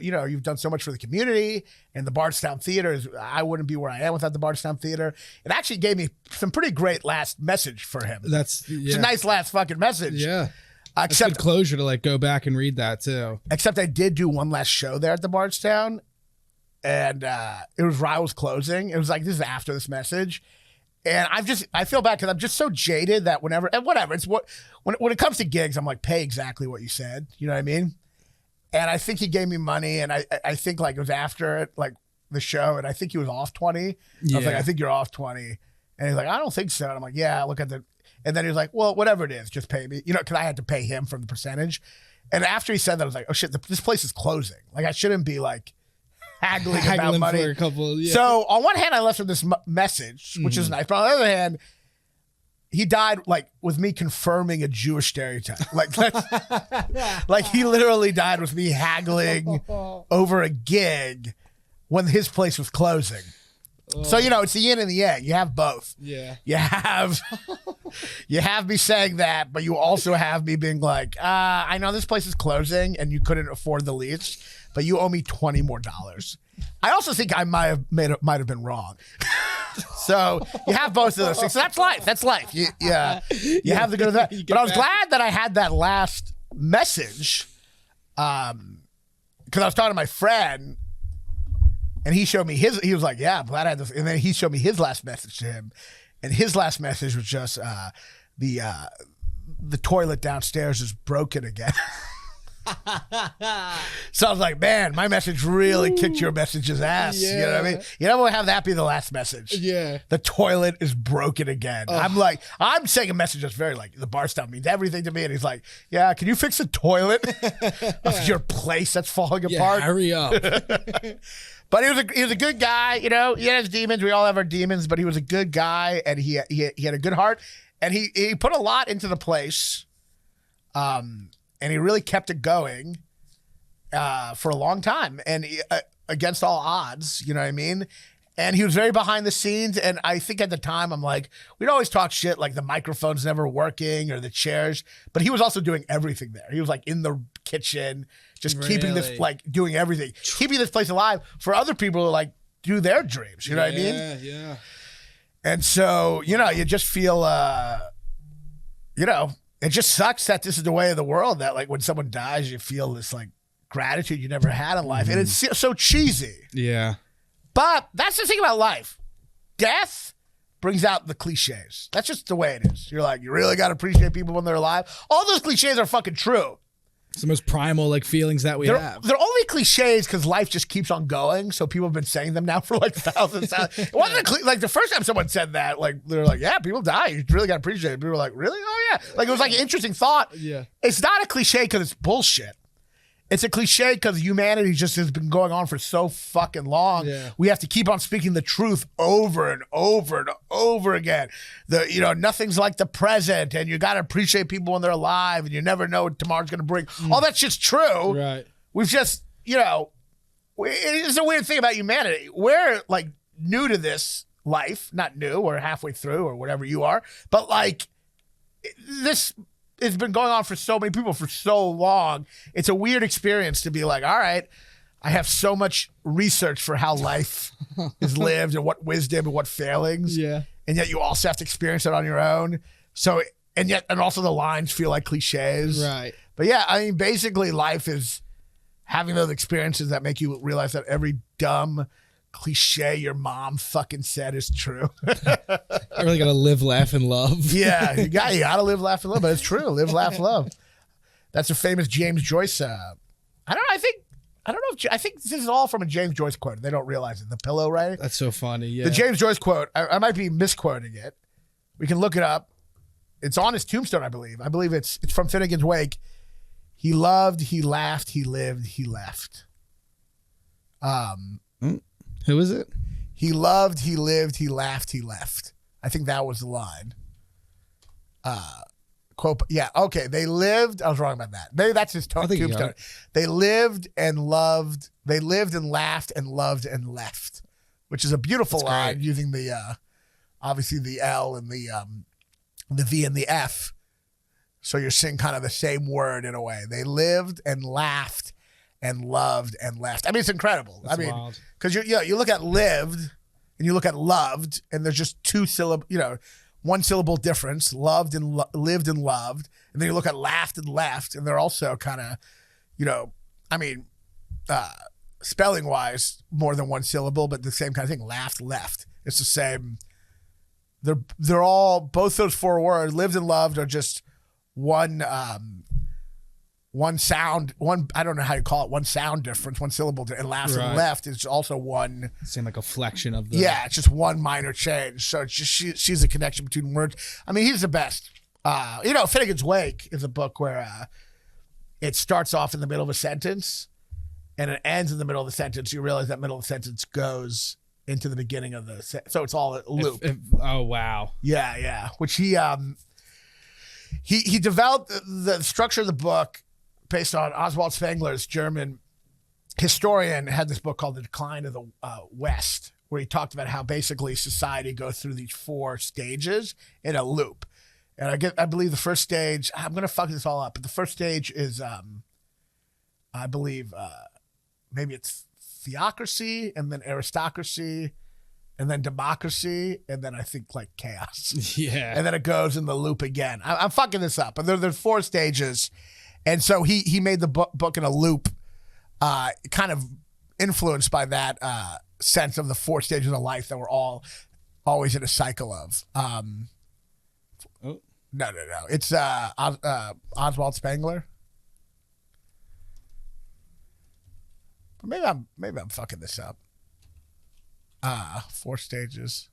much for the community and the Bardstown Theater. I wouldn't be where I am without the Bardstown Theater. It actually gave me some pretty great last message for him. It's a nice last fucking message. Yeah. Except good closure to like go back and read that too. Except I did do one last show there at the Bardstown, and it was while I was closing. It was like, this is after this message. And I feel bad because I'm just so jaded that whenever it's when it comes to gigs, I'm like, pay exactly what you said. You know what I mean? And I think he gave me money, and I think like it was after it, like the show, and I think he was off 20. Yeah. I was like, I think you're off 20. And he's like, I don't think so. And I'm like, yeah, look at and then he was like, well, whatever it is, just pay me. Because I had to pay him from the percentage. And after he said that, I was like, oh shit, this place is closing. Like I shouldn't be like haggling about money. For a couple, yeah. So on one hand, I left him this message, which is nice. But on the other hand, he died like with me confirming a Jewish stereotype. Like he literally died with me haggling over a gig when his place was closing. So it's the yin and the yang. You have both. Yeah. You have me saying that, but you also have me being like, I know this place is closing and you couldn't afford the lease, but you owe me $20 more. I also think I might have been wrong. So you have both of those things. So that's life. That's life. You have the good of that. But I was glad that I had that last message, because I was talking to my friend, and he showed me he was like, yeah, I'm glad I had this. And then he showed me his last message to him, and his last message was just the the toilet downstairs is broken again. So I was like, man, my message really kicked your message's ass. Yeah. You know what I mean? You never have that be the last message. Yeah. The toilet is broken again. I'm saying a message that's very like, the bar style means everything to me. And he's like, yeah, can you fix the toilet of your place that's falling apart? Hurry up. But he was a good guy. You know, he had his demons. We all have our demons, but he was a good guy, and he had a good heart, and he put a lot into the place. And he really kept it going for a long time, and against all odds, you know what I mean? And he was very behind the scenes, and I think at the time, I'm like, we'd always talk shit like the microphone's never working or the chairs, but he was also doing everything there. He was like in the kitchen, just keeping this, like doing everything, keeping this place alive for other people to like do their dreams, you know what I mean? Yeah. And so, you know, you just feel, you know, it just sucks that this is the way of the world, that like when someone dies, you feel this like gratitude you never had in life. And it's so cheesy. Yeah. But that's the thing about life. Death brings out the cliches. That's just the way it is. You're like, you really got to appreciate people when they're alive. All those cliches are fucking true. It's the most primal like feelings that we have. They're only cliches because life just keeps on going. So people have been saying them now for like thousands. It wasn't like the first time someone said that, like they're like, yeah, people die. You really got to appreciate it. People were like, really? Oh yeah. Like it was like an interesting thought. Yeah. It's not a cliche because it's bullshit. It's a cliche because humanity just has been going on for so fucking long. Yeah. We have to keep on speaking the truth over and over and over again. Nothing's like the present, and you got to appreciate people when they're alive, and you never know what tomorrow's going to bring. All that shit's true. Right. We've just, it's a weird thing about humanity. We're like new to this life, not new, or halfway through, or whatever you are, but like this. It's been going on for so many people for so long. It's a weird experience to be like, all right, I have so much research for how life is lived and what wisdom and what failings. Yeah. And yet you also have to experience it on your own. So, and also the lines feel like cliches. Right. But yeah, I mean, basically life is having those experiences that make you realize that every dumb cliche your mom fucking said is true. I really gotta live, laugh, and love. Yeah, you gotta live, laugh, and love. But it's true. Live, laugh, love. That's a famous James Joyce. I think this is all from a James Joyce quote. They don't realize it. The pillow, right? That's so funny. Yeah. The James Joyce quote. I might be misquoting it. We can look it up. It's on his tombstone, I believe. I believe it's from Finnegan's Wake. He loved, he laughed, he lived, he left. Who is it? He loved, he lived, he laughed, he left. I think that was the line. Quote, yeah, okay. They lived. I was wrong about that. Maybe that's his tombstone. They lived and loved. They lived and laughed and loved and left, which is a beautiful line using the obviously the L and the V and the F. So you're saying kind of the same word in a way. They lived and laughed and loved and left. I mean, it's incredible. That's wild. Because you look at lived and you look at loved, and there's just one syllable difference. Loved and lived and loved, and then you look at laughed and left, and they're also kind of, spelling wise more than one syllable, but the same kind of thing. Laughed, left. It's the same. They're all, both those four words, lived and loved, are just one sound, I don't know how you call it, one sound difference, one syllable, and laughed and left is also one. Same like a flexion of the. Yeah, it's just one minor change. So it's just she's a connection between words. I mean, he's the best. Finnegan's Wake is a book where it starts off in the middle of a sentence and it ends in the middle of the sentence. You realize that middle of the sentence goes into the beginning of the so it's all a loop. Oh wow. Yeah. Which he developed the structure of the book based on Oswald Spengler's German historian, had this book called The Decline of the West, where he talked about how basically society goes through these 4 stages in a loop. And I believe the first stage, I'm going to fuck this all up, but the first stage is, I believe, maybe it's theocracy, and then aristocracy, and then democracy, and then I think like chaos. Yeah. And then it goes in the loop again. I'm fucking this up, but there's 4 stages. And so he made the book in a loop, kind of influenced by that sense of the 4 stages of life that we're all always in a cycle of. No. It's Oswald Spengler. But maybe I'm fucking this up. 4 stages.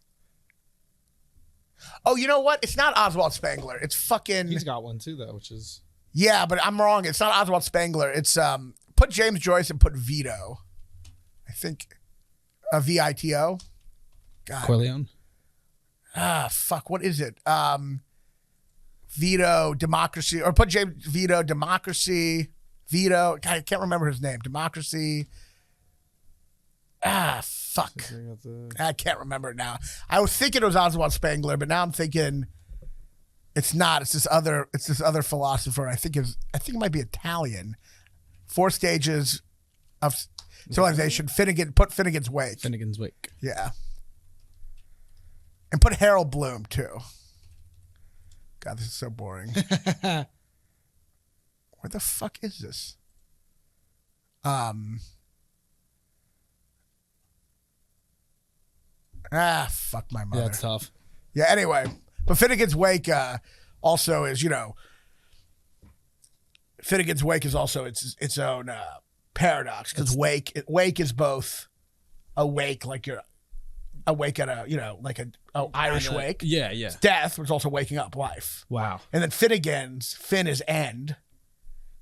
Oh, you know what? It's not Oswald Spengler. It's fucking. He's got one too, though, which is. Yeah, but I'm wrong. It's not Oswald Spengler. It's put James Joyce and put Vito. I think Vito. God. Corleone. Fuck. What is it? Vito Democracy, or put James Vito Democracy. Vito. God, I can't remember his name. Democracy. Fuck. I can't remember it now. I was thinking it was Oswald Spengler, but now I'm thinking it's not. It's this other philosopher. I think it might be Italian. 4 stages of civilization. Finnegan. Put Finnegan's Wake. Finnegan's Wake. Yeah. And put Harold Bloom too. God, this is so boring. Where the fuck is this? Fuck my mother. Yeah, it's tough. Yeah, anyway. But Finnegan's Wake also is, Finnegan's Wake is also its own paradox, because wake is both awake, like you're awake at like a Irish wake. Yeah. It's death, which is also waking up life. Wow. And then Finn is end,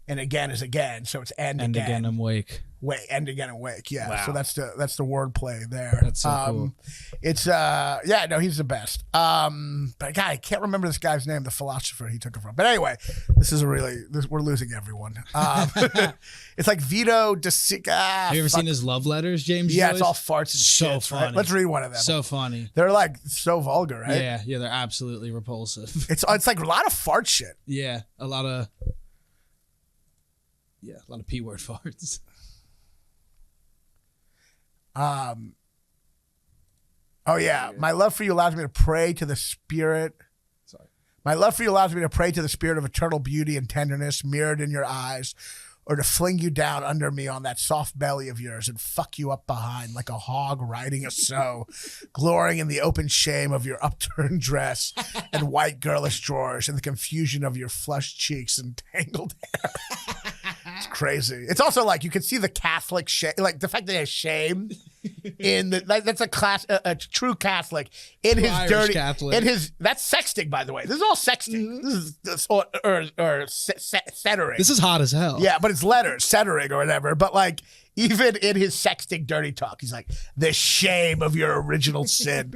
and again is again, so it's end and again and wake. End again and wake. Yeah. Wow. So that's the wordplay there. That's so cool. It's he's the best. But God, I can't remember this guy's name, the philosopher he took it from. But anyway, we're losing everyone. It's like Vito de Sica. Have you ever seen his love letters, James? Yeah, Joyce? it's all farts and so shits, funny. right? Let's read one of them. So funny. They're like so vulgar, right? Yeah, they're absolutely repulsive. It's like a lot of fart shit. Yeah, a lot of P-word farts. Oh yeah, my love for you allows me to pray to the spirit. Sorry. My love for you allows me to pray to the spirit of eternal beauty and tenderness mirrored in your eyes, or to fling you down under me on that soft belly of yours and fuck you up behind like a hog riding a sow, glorying in the open shame of your upturned dress and white girlish drawers and the confusion of your flushed cheeks and tangled hair. It's crazy. It's also like you can see the Catholic shame, like the fact that he has shame in that's a true Catholic in his Irish dirty Catholic. in his that's sexting, by the way. This is all sexting. This is centering. This is hot as hell. Yeah, but it's letters, centering or whatever. But like even in his sexting dirty talk, he's like, the shame of your original sin.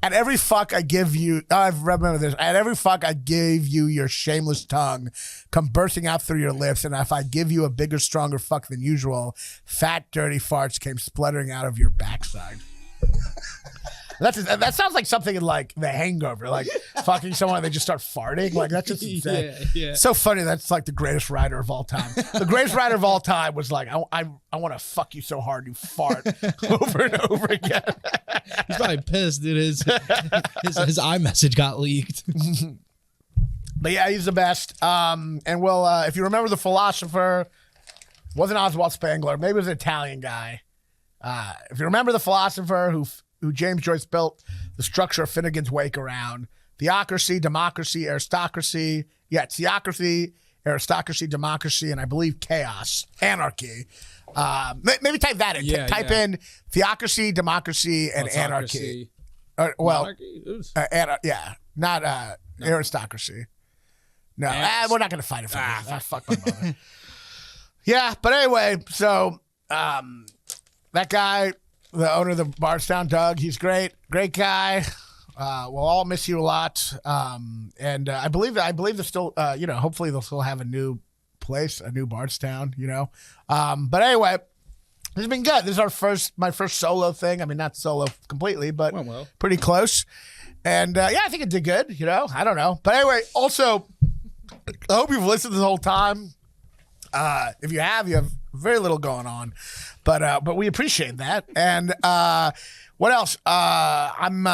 And every fuck I give you, I remember this, and every fuck I gave you your shameless tongue come bursting out through your lips, and if I give you a bigger, stronger fuck than usual, fat, dirty farts came spluttering out of your backside. That sounds like something in like The Hangover, like fucking someone and they just start farting. Like that's just insane. Yeah. So funny. That's like the greatest writer of all time. The greatest writer of all time was like, I want to fuck you so hard you fart over and over again. He's probably pissed, dude. His iMessage got leaked. But yeah, he's the best. And we'll if you remember the philosopher, wasn't Oswald Spengler, maybe it was an Italian guy. If you remember the philosopher who James Joyce built the structure of Finnegan's Wake around, theocracy, democracy, aristocracy. Yeah, theocracy, aristocracy, democracy, and I believe chaos, anarchy. Maybe type that in. Yeah, type in theocracy, democracy, and anarchy. Not aristocracy. No, we're not going to fight it for this. Fuck my mother. Yeah, but anyway, so that guy, the owner of the Bardstown, Doug, he's great guy. We'll all miss you a lot. And I believe they're still, hopefully they'll still have a new place, a new Bardstown, But anyway, this has been good. This is my first solo thing. I mean, not solo completely, but pretty close. And I think it did good, I don't know. But anyway, also, I hope you've listened this whole time. If you have very little going on, but we appreciate that. And what else? I'm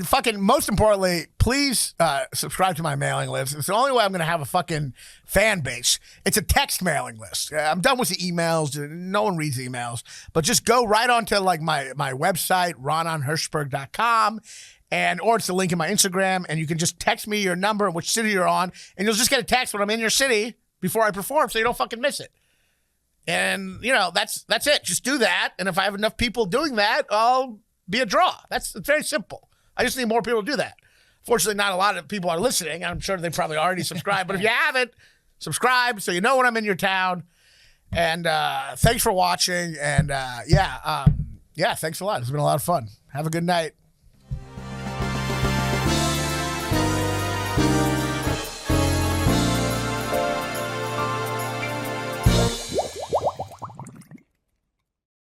fucking most importantly, please subscribe to my mailing list. It's the only way I'm going to have a fucking fan base. It's a text mailing list. I'm done with the emails. No one reads emails, but just go right onto like my website, RaanonHershberg.com. or it's the link in my Instagram, and you can just text me your number and which city you're on, and you'll just get a text when I'm in your city before I perform, so you don't fucking miss it. And that's it. Just do that, and if I have enough people doing that, I'll be a draw. It's very simple. I just need more people to do that. Fortunately, not a lot of people are listening. I'm sure they probably already subscribed, but if you haven't, subscribe so you know when I'm in your town. And thanks for watching. And thanks a lot. It's been a lot of fun. Have a good night.